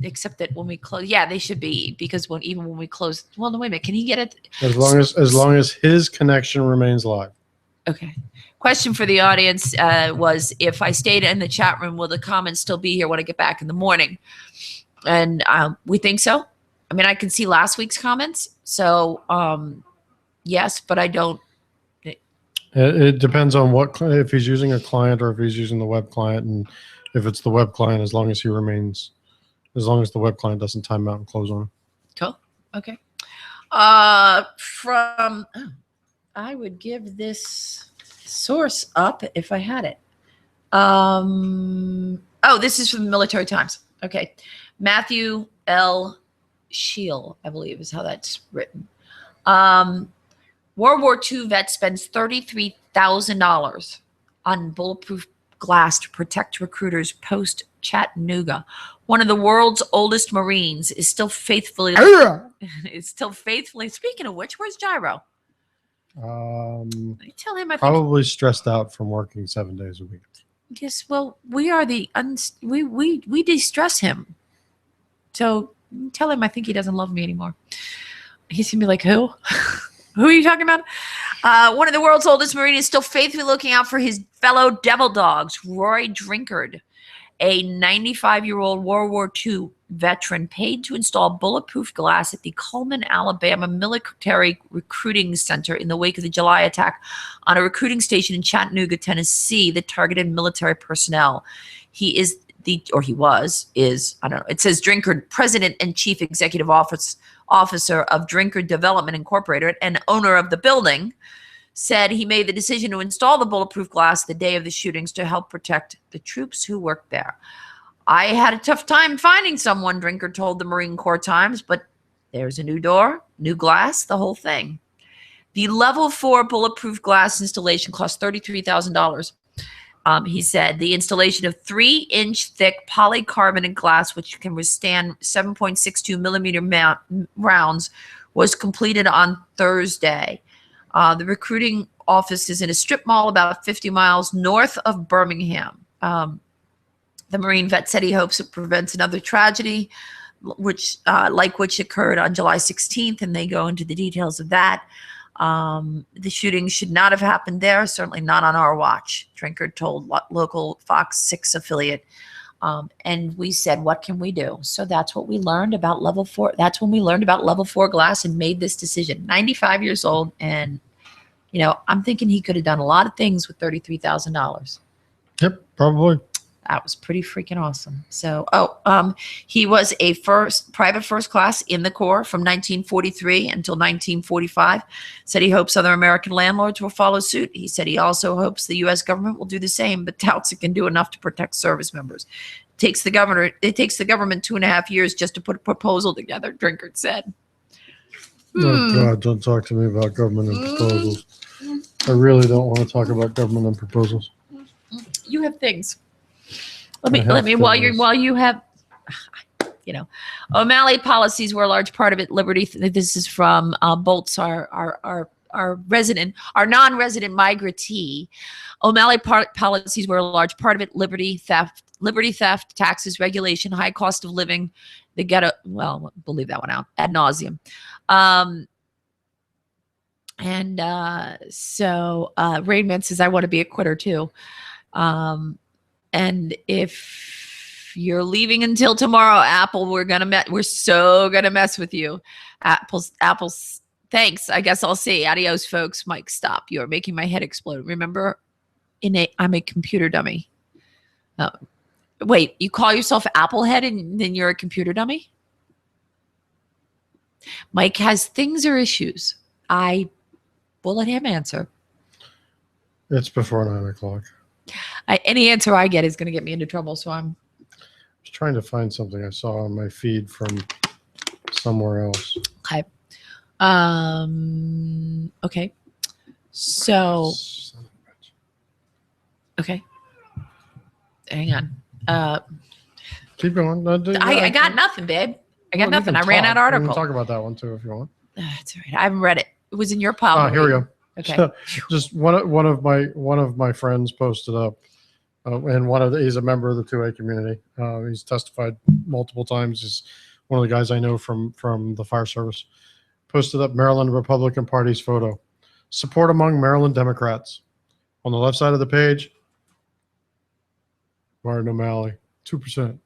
Except that when we close, yeah, they should be, because even when we close, well, no, wait a minute. Can he get it? As long as his connection remains live. Okay. Question for the audience was, if I stayed in the chat room, will the comments still be here when I get back in the morning? And we think so. I mean, I can see last week's comments. So yes, but I don't. It depends on if he's using a client or if he's using the web client. And if it's the web client, as long as the web client doesn't time out and close on him. Cool. Okay. I would give this source up if I had it. This is from the Military Times. Okay. Matthew L. Scheel, I believe is how that's written. World War II vet spends $33,000 on bulletproof glass to protect recruiters post Chattanooga. One of the world's oldest Marines is still faithfully. Speaking of which, where's Gyro? Tell him. Probably stressed out from working 7 days a week. Yes. Well, we are we de-stress him. So tell him I think he doesn't love me anymore. He's gonna be like, who? Who are you talking about? One of the world's oldest Marines is still faithfully looking out for his fellow devil dogs. Roy Drinkard, a 95-year-old World War II veteran, paid to install bulletproof glass at the Cullman, Alabama Military Recruiting Center in the wake of the July attack on a recruiting station in Chattanooga, Tennessee, that targeted military personnel. He is I don't know. It says Drinkard, President and Chief Executive Officer of Drinkard Development Incorporated and owner of the building, said he made the decision to install the bulletproof glass the day of the shootings to help protect the troops who worked there. I had a tough time finding someone, Drinkard told the Marine Corps Times, but there's a new door, new glass, the whole thing. The level 4 bulletproof glass installation cost $33,000. He said the installation of 3-inch thick polycarbonate glass, which can withstand 7.62 millimeter rounds, was completed on Thursday. The recruiting office is in a strip mall about 50 miles north of Birmingham. The Marine vet said he hopes it prevents another tragedy, which occurred on July 16th, and they go into the details of that. The shooting should not have happened there, certainly not on our watch, Drinkard told local Fox 6 affiliate. And we said, what can we do? So that's what we learned about level 4. That's when we learned about level 4 glass and made this decision. 95 years old. And, I'm thinking he could have done a lot of things with $33,000. Yep, probably. That was pretty freaking awesome. So, he was a private first class in the Corps from 1943 until 1945. Said he hopes other American landlords will follow suit. He said he also hopes the U.S. government will do the same, but doubts it can do enough to protect service members. It takes the government 2.5 years just to put a proposal together, Drinkard said. Oh, God, don't talk to me about government and proposals. I really don't want to talk about government and proposals. You have things. Let me while you have, O'Malley policies were a large part of it. Liberty. This is from Bolts, our non-resident migrantee. O'Malley policies were a large part of it. Liberty theft, taxes, regulation, high cost of living. The ghetto. Well, we'll leave that one out ad nauseum. So Rainman says, I want to be a quitter too. And if you're leaving until tomorrow, Apple, we're so gonna mess with you. Apple's thanks. I guess I'll say adios, folks. Mike, stop. You're making my head explode. Remember, I'm a computer dummy. Wait, you call yourself Applehead and then you're a computer dummy? Mike has things or issues. I will let him answer. It's before 9 o'clock. Any answer I get is going to get me into trouble. So I'm just trying to find something I saw on my feed from somewhere else. Okay. Okay. So Son of Okay. Hang on. Keep going. No, I got nothing, babe. I got well, you nothing. can I ran talk. out We can article. talk about that one too if you want. That's all right. I haven't read it. It was in your pile. Here we go. Okay. So, just one of my friends posted up, and he's a member of the 2A community. He's testified multiple times. He's one of the guys I know from the fire service. Posted up Maryland Republican Party's photo. Support among Maryland Democrats. On the left side of the page, Martin O'Malley, 2%.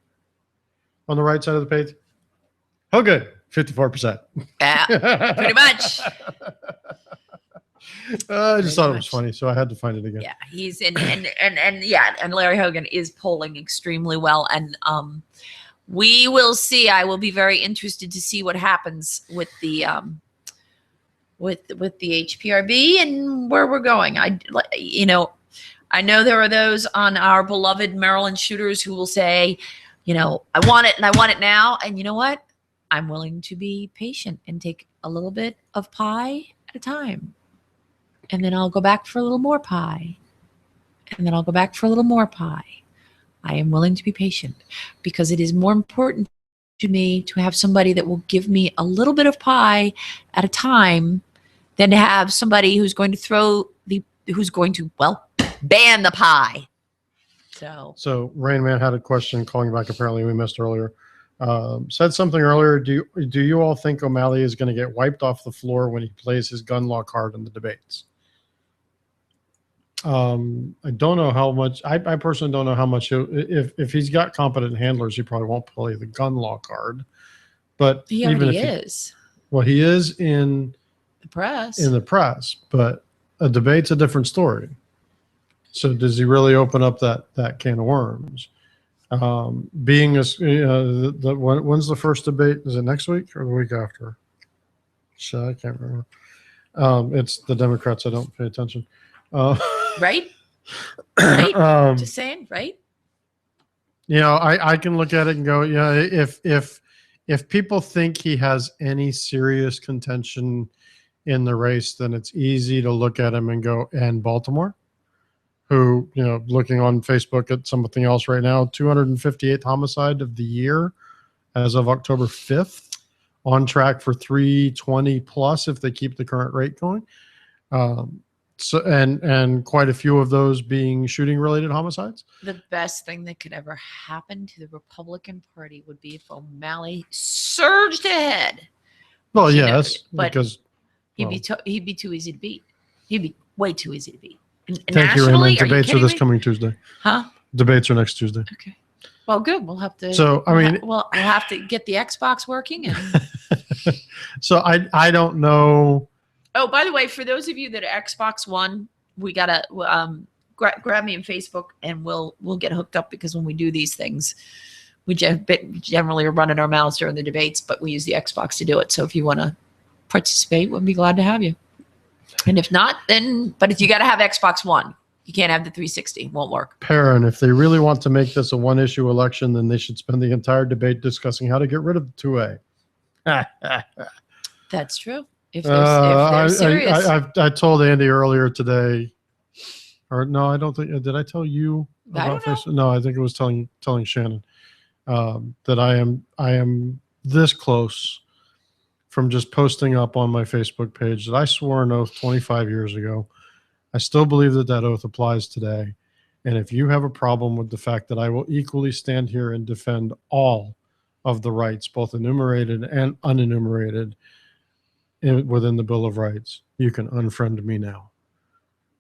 On the right side of the page, Hogan, 54%. Yeah, pretty much. I just thought it was much. funny, so I had to find it again. Yeah, he's in, and Larry Hogan is polling extremely well, and we will see. I will be very interested to see what happens with the with the HPRB and where we're going. I know there are those on our beloved Maryland shooters who will say, I want it and I want it now. And you know what? I'm willing to be patient and take a little bit of pie at a time. And then I'll go back for a little more pie. And then I'll go back for a little more pie. I am willing to be patient because it is more important to me to have somebody that will give me a little bit of pie at a time than to have somebody who's going to ban the pie. So Rain Man had a question calling back. Apparently we missed earlier. Said something earlier. Do you all think O'Malley is going to get wiped off the floor when he plays his gun law card in the debates? I don't know how much. I personally don't know how much. If he's got competent handlers, he probably won't play the gun law card. But He even already if is. he is in The press. the press, but a debate's a different story. So does he really open up that can of worms? Being when's the first debate? Is it next week or the week after? So I can't remember. It's the Democrats. I don't pay attention. Right? Right? Just saying, right? I can look at it and go, yeah, if people think he has any serious contention in the race, then it's easy to look at him and go, and Baltimore, who, looking on Facebook at something else right now, 258th homicide of the year as of October 5th, on track for 320 plus if they keep the current rate going. So and quite a few of those being shooting related homicides. The best thing that could ever happen to the Republican Party would be if O'Malley surged ahead. Well, She yes, knows, but because he'd be too easy to beat. He'd be way too easy to beat. thank you, Nationally, Raymond. Debates are this coming Tuesday. Huh? Debates are next Tuesday. Okay. Well, good. We'll have to. So I mean, we'll have to get the Xbox working. And so I don't know. oh, by the way, for those of you that are Xbox One, we gotta grab me on Facebook and we'll get hooked up, because when we do these things, we generally are running our mouths during the debates, but we use the Xbox to do it. So if you want to participate, we'll be glad to have you. And if not, then but you got to have Xbox One. You can't have the 360. It won't work. Perrin, if they really want to make this a one-issue election, then they should spend the entire debate discussing how to get rid of the 2A. That's true. If they're serious. I told Andy earlier today, or no, I don't think. Did I tell you about Facebook? No, I think it was telling Shannon that I am this close from just posting up on my Facebook page that I swore an oath 25 years ago. I still believe that oath applies today. And if you have a problem with the fact that I will equally stand here and defend all of the rights, both enumerated and unenumerated, within the Bill of Rights, you can unfriend me now.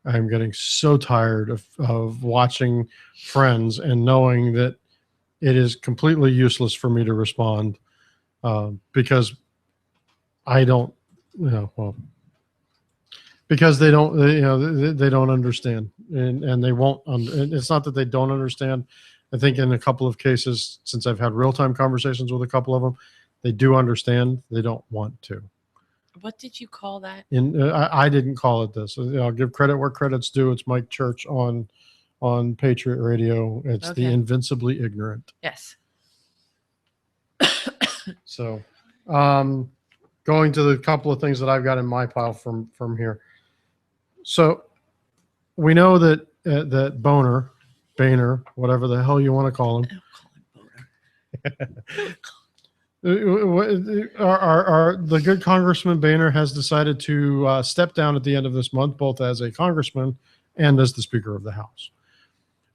I'm getting so tired of watching friends and knowing that it is completely useless for me to respond because I don't, because they don't, they don't understand, and they won't. It's not that they don't understand. I think in a couple of cases, since I've had real-time conversations with a couple of them, they do understand. They don't want to. What did you call that? I didn't call it this. I'll give credit where credit's due. It's Mike Church on Patriot Radio. It's the invincibly ignorant. Yes. So, going to the couple of things that I've got in my pile from here. So, we know that that Boehner, whatever the hell you want to call him, the good Congressman Boehner has decided to step down at the end of this month, both as a congressman and as the Speaker of the House.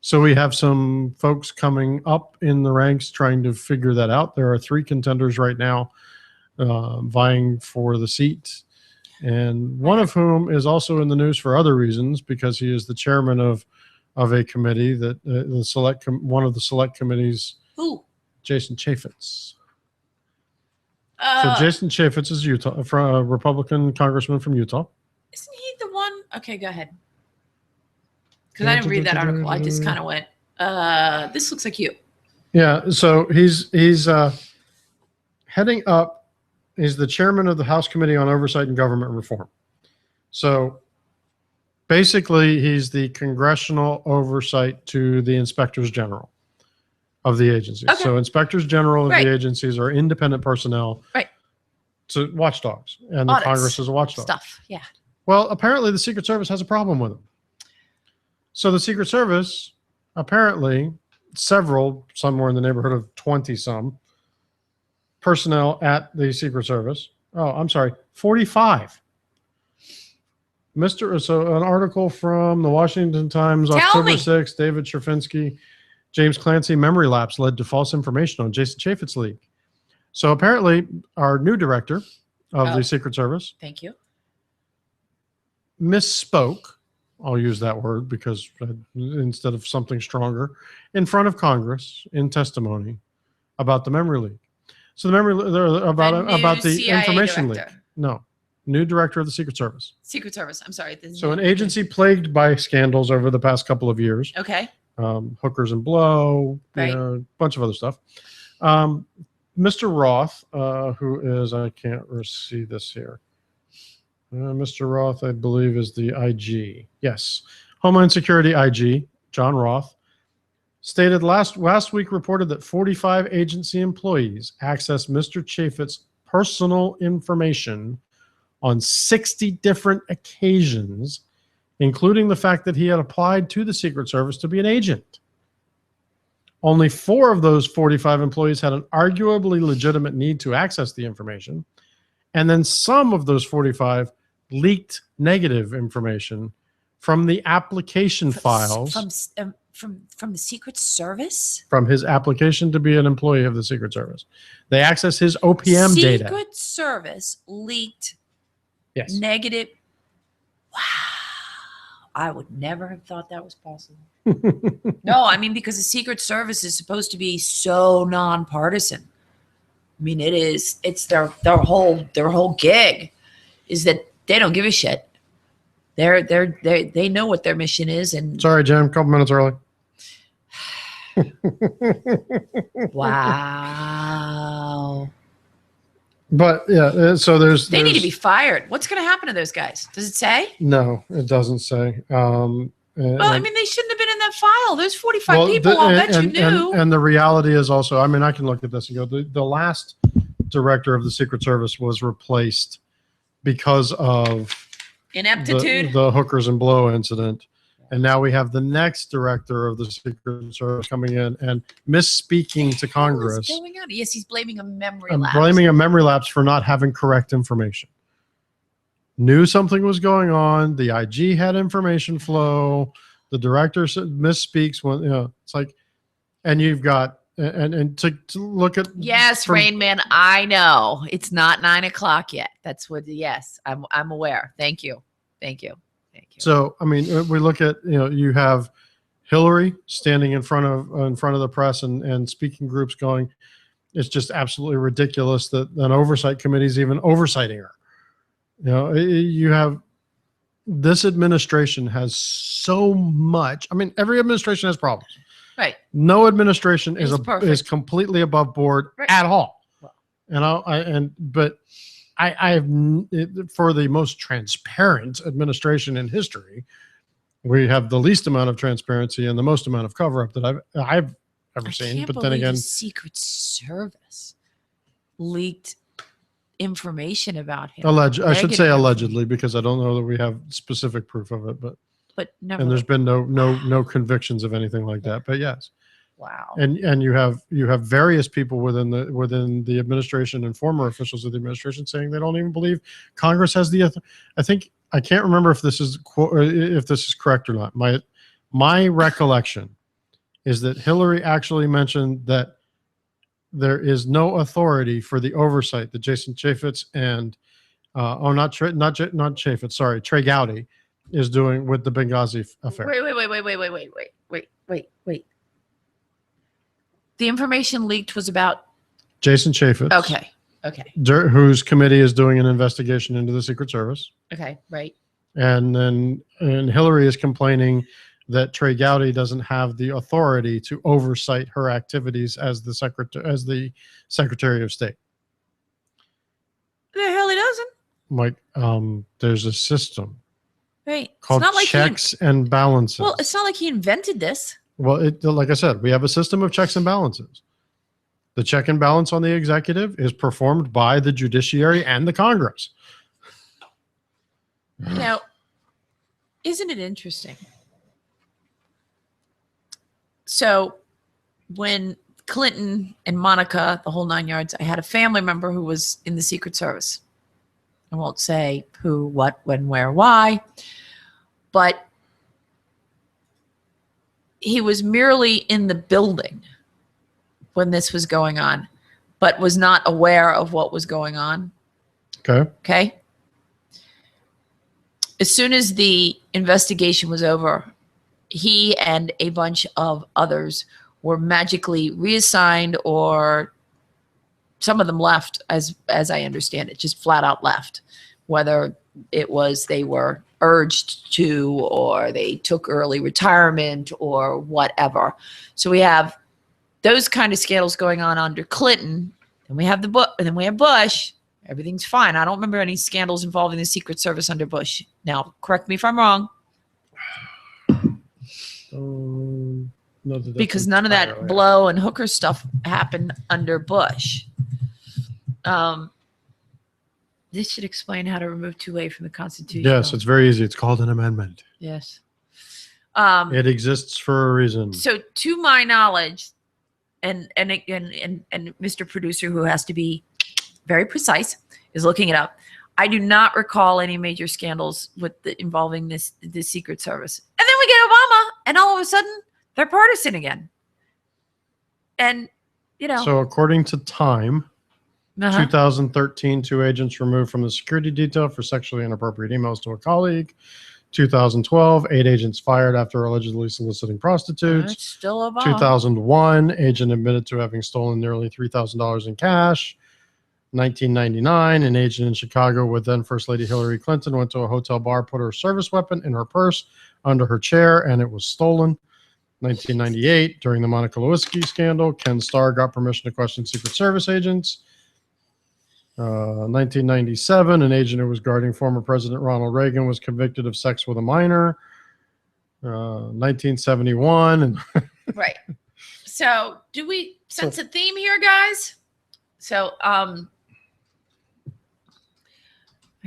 So we have some folks coming up in the ranks trying to figure that out. There are 3 contenders right now vying for the seat, and one of whom is also in the news for other reasons because he is the chairman of a committee that one of the select committees. Who? Jason Chaffetz. So Jason Chaffetz is a Republican congressman from Utah. Isn't he the one? Okay, go ahead. Because I didn't read that article. I just kind of went, this looks like you. Yeah, so he's heading up. He's the chairman of the House Committee on Oversight and Government Reform. So basically, he's the congressional oversight to the inspectors general of the agencies. Okay. So inspectors general of Right. the agencies are independent personnel. Right. To watchdogs, and the Audits. Congress is a watchdog. Stuff, yeah. Well, apparently the Secret Service has a problem with them. So the Secret Service, apparently, somewhere in the neighborhood of 20-some personnel at the Secret Service. Oh, I'm sorry, 45. So an article from the Washington Times, Tell October me. 6th, David Cherfinsky, James Clancy, memory lapse led to false information on Jason Chaffetz leak. So apparently our new director of the Secret Service Thank you. misspoke. I'll use that word because instead of something stronger, in front of Congress in testimony about the memory leak. So the memory about the CIA information director. leak. No, new director of the Secret Service. Secret Service. I'm sorry. So an agency plagued by scandals over the past couple of years. Okay. Hookers and blow, Right. a bunch of other stuff. Mr. Roth, who is, I can't see this here. Mr. Roth, I believe, is the IG. Yes. Homeland Security IG, John Roth, stated last week reported that 45 agency employees accessed Mr. Chaffetz's personal information on 60 different occasions, including the fact that he had applied to the Secret Service to be an agent. Only 4 of those 45 employees had an arguably legitimate need to access the information. And then some of those 45 leaked negative information from the application files From the Secret Service? from his application to be an employee of the Secret Service. They access his OPM data. Secret Service leaked Yes. negative. Wow. I would never have thought that was possible. No, I mean, because the Secret Service is supposed to be so nonpartisan. I mean, it is. It's their whole gig is that they don't give a shit. They know what their mission is, and Sorry, Jim, a couple minutes early. wow, But yeah, so they need to be fired. What's going to happen to those guys? Does it say? No, it doesn't say. Well, I mean, they shouldn't have been in that file. There's 45 people. I'll bet you knew. And the reality is also, I mean, I can look at this and go, the last director of the Secret Service was replaced because of Ineptitude. the hookers and blow incident. And now we have the next director of the Secret Service coming in and misspeaking to Congress. What's going on? Yes, he's blaming a memory I'm lapse. blaming a memory lapse for not having correct information. Knew something was going on. The IG had information flow. The director misspeaks when, it's like, and you've got, and to look at. Yes, Rain Man, I know. It's not 9 o'clock yet. That's what, yes, I'm aware. Thank you. So, I mean, we look at, you have Hillary standing in front of the press and speaking groups going, it's just absolutely ridiculous that an oversight committee is even oversighting her. You have, this administration has so much. I mean, every administration has problems. Right. No administration is perfect. completely above board Right. at all. But I have, for the most transparent administration in history, we have the least amount of transparency and the most amount of cover up that I've ever seen. Can't But then believe again, the Secret Service leaked information about him. I should say Negative. allegedly, because I don't know that we have specific proof of it, but but never. And there's been no convictions of anything like that. But yes. Wow. And you have various people within the administration and former officials of the administration saying they don't even believe Congress has the. I can't remember if this is correct or not. My recollection is that Hillary actually mentioned that there is no authority for the oversight that Jason Chaffetz and not Chaffetz, sorry, Trey Gowdy is doing with the Benghazi affair. Wait. The information leaked was about Jason Chaffetz. Okay. Whose committee is doing an investigation into the Secret Service. Okay, right. And Hillary is complaining that Trey Gowdy doesn't have the authority to oversight her activities as the Secretary of State. The hell he doesn't. Like, there's a system Right. called checks and balances. Well, it's not like he invented this. Well, like I said, we have a system of checks and balances. The check and balance on the executive is performed by the judiciary and the Congress. Now, isn't it interesting? So when Clinton and Monica, the whole 9 yards, I had a family member who was in the Secret Service. I won't say who, what, when, where, why, but he was merely in the building when this was going on, but was not aware of what was going on. Okay. As soon as the investigation was over, he and a bunch of others were magically reassigned, or some of them left, as I understand it, just flat out left, whether it was they were urged to, or they took early retirement, or whatever. So we have those kind of scandals going on under Clinton, and we have then we have Bush. Everything's fine. I don't remember any scandals involving the Secret Service under Bush. Now, correct me if I'm wrong. Because none of that blow and hooker stuff happened under Bush. This should explain how to remove 2A from the Constitution. Yes, it's very easy. It's called an amendment. Yes. It exists for a reason. So, to my knowledge, and Mr. Producer, who has to be very precise, is looking it up. I do not recall any major scandals involving the Secret Service. And then we get Obama, and all of a sudden, they're partisan again. And, So according to Time, 2013, 2 agents removed from the security detail for sexually inappropriate emails to a colleague. 2012, 8 agents fired after allegedly soliciting prostitutes. That's still Obama. 2001, agent admitted to having stolen nearly $3,000 in cash. 1999, an agent in Chicago with then First Lady Hillary Clinton went to a hotel bar, put her service weapon in her purse under her chair, and it was stolen. 1998, during the Monica Lewinsky scandal, Ken Starr got permission to question Secret Service agents. 1997, an agent who was guarding former President Ronald Reagan was convicted of sex with a minor. 1971. Right. So do we sense a theme here, guys? So I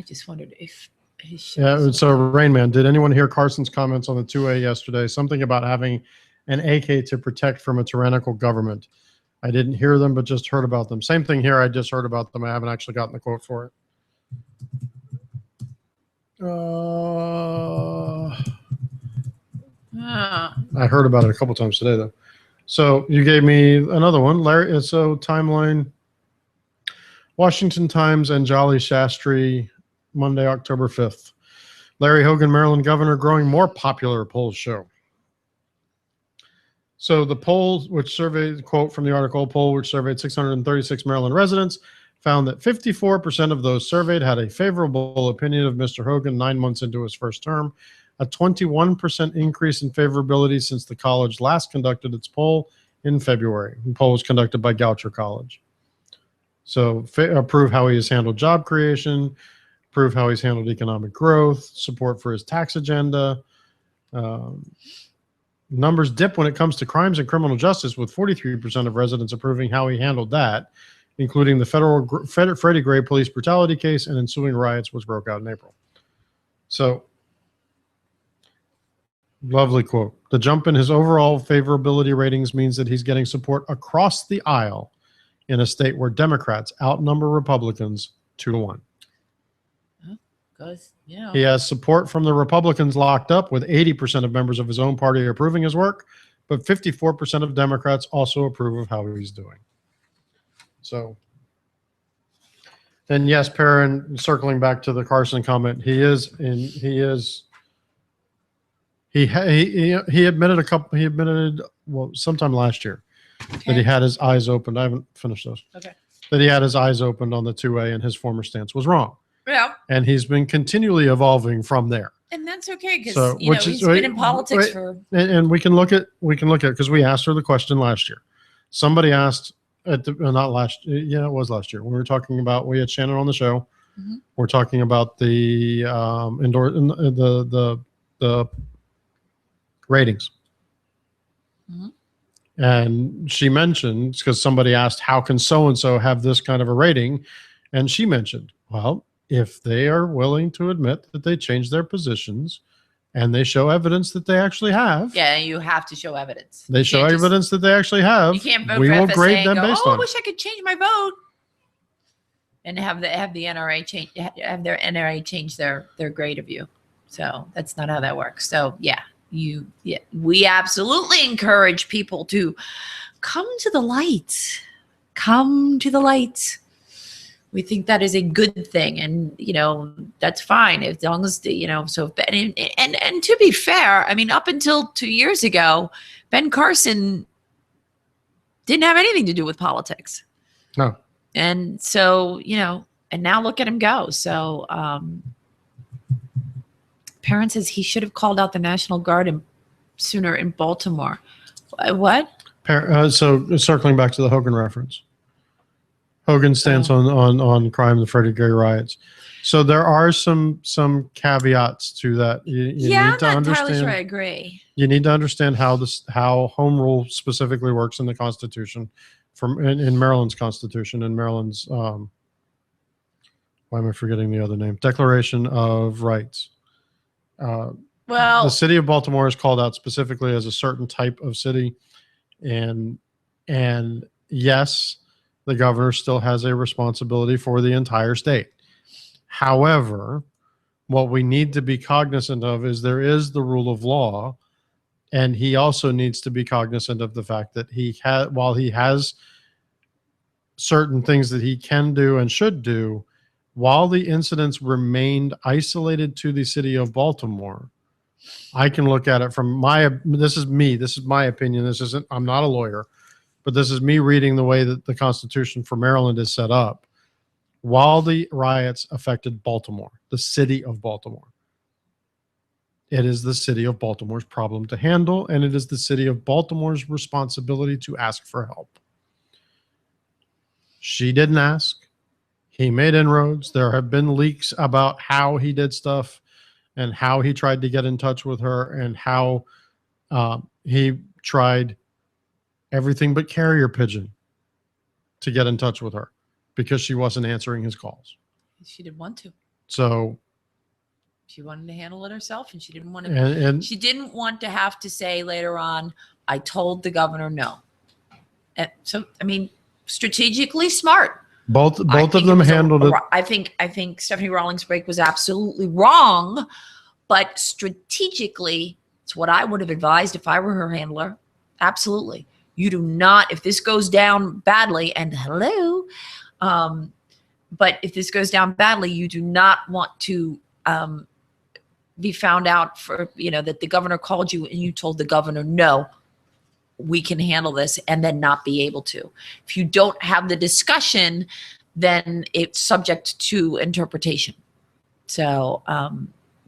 just wondered if his show. Yeah, so Rain Man, did anyone hear Carson's comments on the 2A yesterday? Something about having an AK to protect from a tyrannical government. I didn't hear them, but just heard about them. Same thing here. I just heard about them. I haven't actually gotten the quote for it. I heard about it a couple times today, though. So you gave me another one, Larry. So timeline, Washington Times and Jolly Shastri, Monday, October 5th. Larry Hogan, Maryland governor, growing more popular, polls show. So the poll, which surveyed, quote from the article, poll which surveyed 636 Maryland residents, found that 54% of those surveyed had a favorable opinion of Mr. Hogan 9 months into his first term, a 21% increase in favorability since the college last conducted its poll in February. The poll was conducted by Goucher College. So prove how he has handled job creation, prove how he's handled economic growth, support for his tax agenda. Numbers dip when it comes to crimes and criminal justice, with 43% of residents approving how he handled that, including the Freddie Gray police brutality case and ensuing riots, which broke out in April. So Lovely quote. The jump in his overall favorability ratings means that he's getting support across the aisle in a state where Democrats outnumber Republicans 2-1. Because, you know. He has support from the Republicans locked up, with 80% of members of his own party approving his work, but 54% of Democrats also approve of how he's doing. So, and yes, Perrin, circling back to the Carson comment, he admitted sometime last year that he had his eyes opened. I haven't finished those. Okay. That he had his eyes opened on the 2A and his former stance was wrong. Yeah. And he's been continually evolving from there. And that's okay, because So, he's been in politics for. And we can look at because we asked her the question last year. Somebody asked not last. Yeah, it was last year. We were talking about. We had Shannon on the show. Mm-hmm. We're talking about the the ratings. Mm-hmm. And she mentioned, because somebody asked, how can so and so have this kind of a rating? And she mentioned, well, if they are willing to admit that they changed their positions and they show evidence that they actually have. Yeah, you have to show evidence. They show evidence that they actually have. You can't vote we for will FSA grade and them go, based I on. wish I could change my vote. And have the NRA change, have their NRA change their grade of you. So that's not how that works. So we absolutely encourage people to come to the light. Come to the light. We think that is a good thing, and that's fine as long as So and to be fair, I mean, up until 2 years ago, Ben Carson didn't have anything to do with politics. No. And so and now look at him go. So Perrin says he should have called out the National Guard sooner in Baltimore. What? So circling back to the Hogan reference. Hogan's stance on crime, the Freddie Gray riots. So there are some caveats to that. You need to I'm not understand. entirely sure I agree. You need to understand how home rule specifically works in the Constitution, in Maryland's Constitution, and Maryland's why am I forgetting the other name? Declaration of Rights. The city of Baltimore is called out specifically as a certain type of city, and yes, the governor still has a responsibility for the entire state. However, what we need to be cognizant of is there is the rule of law, and he also needs to be cognizant of the fact that while he has certain things that he can do and should do, while the incidents remained isolated to the city of Baltimore, I can look at it from this is my opinion. I'm not a lawyer, but this is me reading the way that the Constitution for Maryland is set up. While the riots affected Baltimore, the city of Baltimore, it is the city of Baltimore's problem to handle, and it is the city of Baltimore's responsibility to ask for help. She didn't ask. He made inroads. There have been leaks about how he did stuff and how he tried to get in touch with her and how he tried everything but carrier pigeon to get in touch with her because she wasn't answering his calls. She didn't want to. So she wanted to handle it herself, and she didn't want to. And she didn't want to have to say later on, "I told the governor no." And so, I mean, strategically smart. Both of them handled it. I think Stephanie Rawlings' break was absolutely wrong, but strategically, it's what I would have advised if I were her handler. Absolutely. You do not, if this goes down badly, and hello, but if this goes down badly, you do not want to be found out for, that the governor called you and you told the governor, no, we can handle this, and then not be able to. If you don't have the discussion, then it's subject to interpretation. So,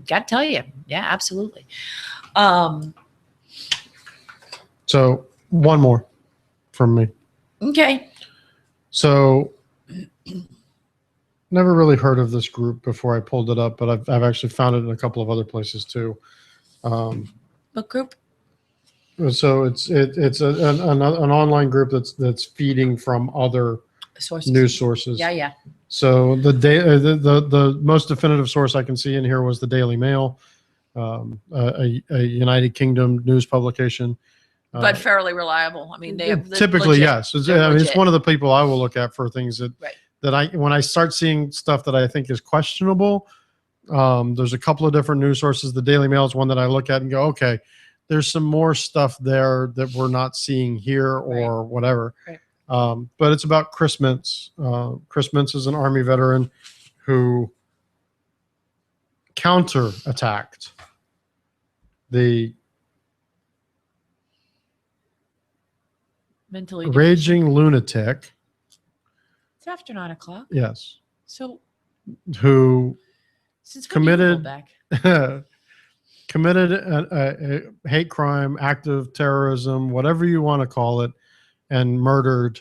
got to tell you, yeah, absolutely. So one more from me. Okay. So never really heard of this group before I pulled it up, but I've actually found it in a couple of other places too. What group? So it's an online group that's feeding from other news sources. Yeah. So the most definitive source I can see in here was the Daily Mail. a United Kingdom news publication. But fairly reliable. I mean, they have typically, legit. yes. It's They're one of the people I will look at for things Right. that when I start seeing stuff that I think is questionable. There's a couple of different news sources. The Daily Mail is one that I look at and go, okay, there's some more stuff there that we're not seeing here or whatever. Right. But it's about Chris Mintz. Chris Mintz is an Army veteran who counterattacked the Mentally raging lunatic. It's after 9:00. Yes. So Who since when do you hold committed back? committed a hate crime, active terrorism, whatever you want to call it, and murdered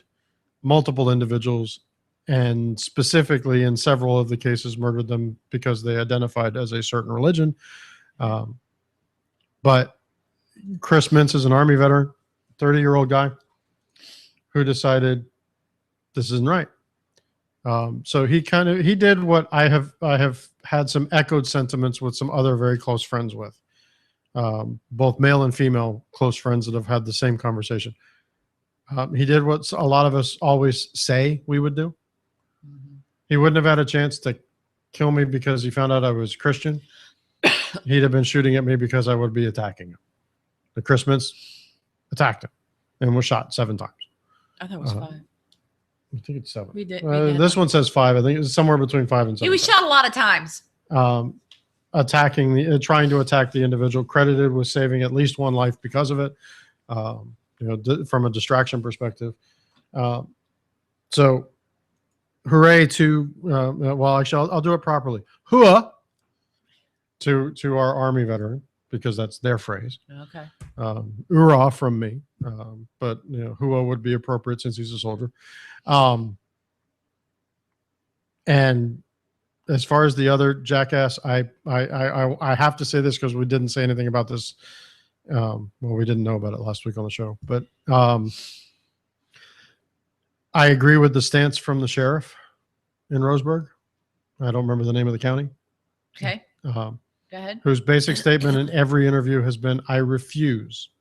multiple individuals, and specifically in several of the cases murdered them because they identified as a certain religion. But Chris Mintz is an Army veteran, 30-year-old guy who decided this isn't right. So he did what I have had some echoed sentiments with some other very close friends with, both male and female close friends that have had the same conversation. He did what a lot of us always say we would do. Mm-hmm. He wouldn't have had a chance to kill me because he found out I was Christian. He'd have been shooting at me because I would be attacking him. The Chris Mintz attacked him and was shot 7 times. I thought it was 5. I think it's 7. We did. This one says 5. I think it's somewhere between 5 and 7. He was shot a lot of times. Trying to attack the individual, credited with saving at least 1 life because of it. From a distraction perspective. So, hooray to! Well, actually, I'll do it properly. Hooah to our Army veteran, because that's their phrase. Okay. Hoorah from me, but hooah would be appropriate since he's a soldier. And as far as the other jackass, I have to say this because we didn't say anything about this. Well, we didn't know about it last week on the show, but I agree with the stance from the sheriff in Roseburg. I don't remember the name of the county. Okay. Go ahead. Whose basic statement in every interview has been, I refuse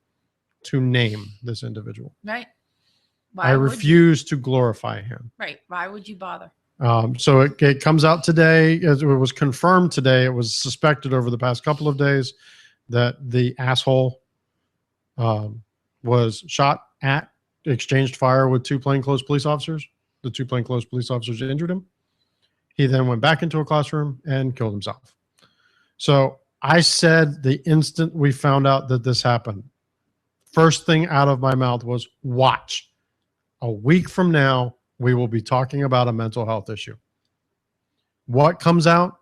to name this individual. Right. I refuse to glorify him. Right. Why would you bother? So it comes out today, as it was confirmed today. It was suspected over the past couple of days that the asshole was shot at, exchanged fire with 2 plainclothes police officers. The 2 plainclothes police officers injured him. He then went back into a classroom and killed himself. So I said the instant we found out that this happened, first thing out of my mouth was, watch. A week from now, we will be talking about a mental health issue. What comes out?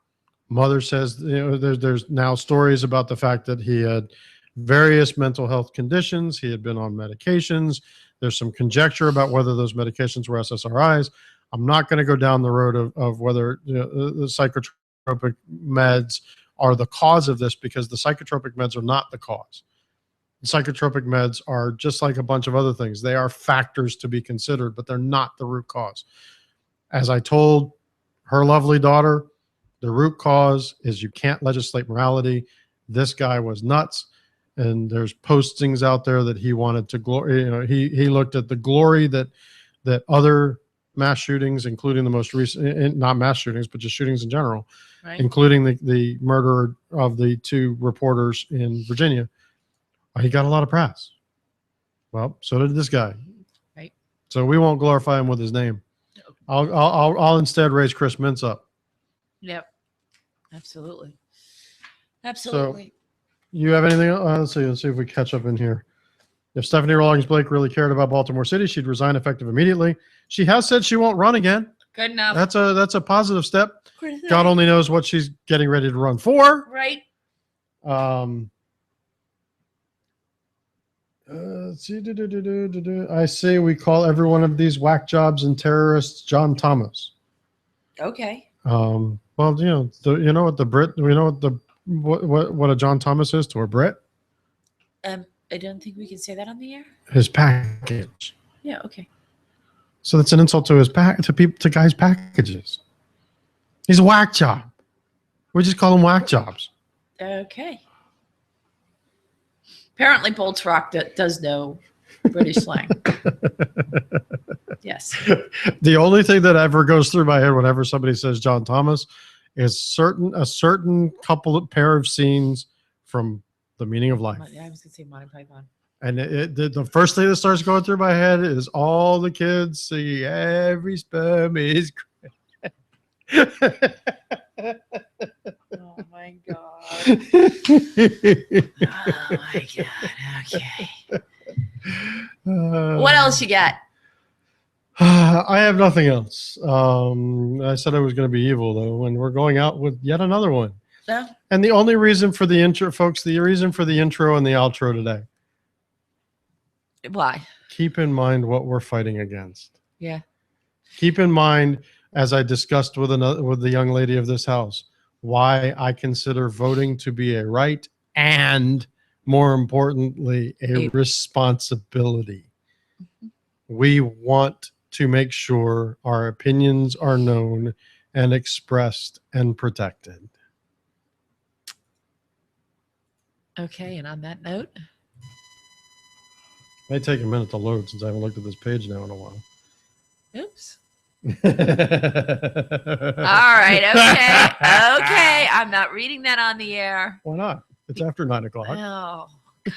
Mother says, there's now stories about the fact that he had various mental health conditions. He had been on medications. There's some conjecture about whether those medications were SSRIs. I'm not going to go down the road of whether the psychotropic meds are the cause of this, because the psychotropic meds are not the cause. The psychotropic meds are just like a bunch of other things. They are factors to be considered, but they're not the root cause. As I told her lovely daughter, the root cause is you can't legislate morality. This guy was nuts. And there's postings out there that he wanted to glory. He looked at the glory that other mass shootings, including the most recent, not mass shootings, but just shootings in general, Right. including the murder of the 2 reporters in Virginia. He got a lot of press. Well, so did this guy. Right. So we won't glorify him with his name. I'll instead raise Chris Mintz up. Yep. Absolutely. Absolutely. You have anything else? Let's see if we catch up in here. If Stephanie Rawlings Blake really cared about Baltimore City, she'd resign effective immediately. She has said she won't run again. Good enough. That's a positive step. God only knows what she's getting ready to run for. Right. Let's see. I say we call every one of these whack jobs and terrorists John Thomas. Okay. Well, what a John Thomas is to a Brit? I don't think we can say that on the air. His package. Yeah. Okay. So that's an insult to his to guys' packages. He's a whack job. We just call him whack jobs. Okay. Apparently, Bolts Rock does know British slang. Yes. The only thing that ever goes through my head whenever somebody says John Thomas is a certain pair of scenes from The Meaning of Life. Yeah, I was going to say Monty Python. And the first thing that starts going through my head is all the kids singing "Every Sperm is great." Oh my god. Oh my god. Okay. What else you got? I have nothing else. I said I was going to be evil though, and we're going out with yet another one. No? And the only reason for the intro, folks, the reason for the intro and the outro today. Why? Keep in mind what we're fighting against. Yeah. Keep in mind, as I discussed with the young lady of this house, why I consider voting to be a right and, more importantly, a responsibility. Mm-hmm. We want to make sure our opinions are known and expressed and protected. Okay, and on that note, May take a minute to load since I haven't looked at this page now in a while. oops. All right, okay. I'm not reading that on the air. Why not? It's after 9 o'clock. Oh,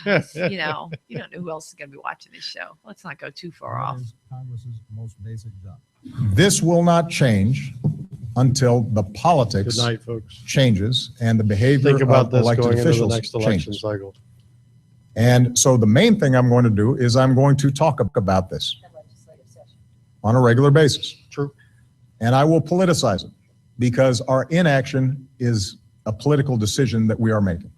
gosh, you don't know who else is going to be watching this show. Let's not go too far off. Congress's most basic job. This will not change until the politics Good night, folks. changes and the behavior Think about of this elected going into officials the next election changes. cycle. And so the main thing I'm going to do is I'm going to talk about this on a regular basis. True. And I will politicize it because our inaction is a political decision that we are making.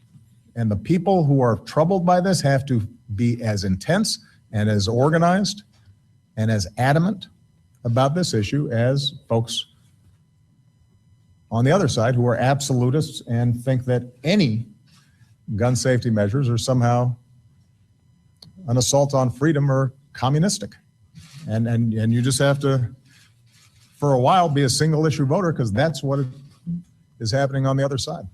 And the people who are troubled by this have to be as intense and as organized and as adamant about this issue as folks on the other side who are absolutists and think that any gun safety measures are somehow an assault on freedom or communistic. And you just have to, for a while, be a single issue voter because that's what is happening on the other side.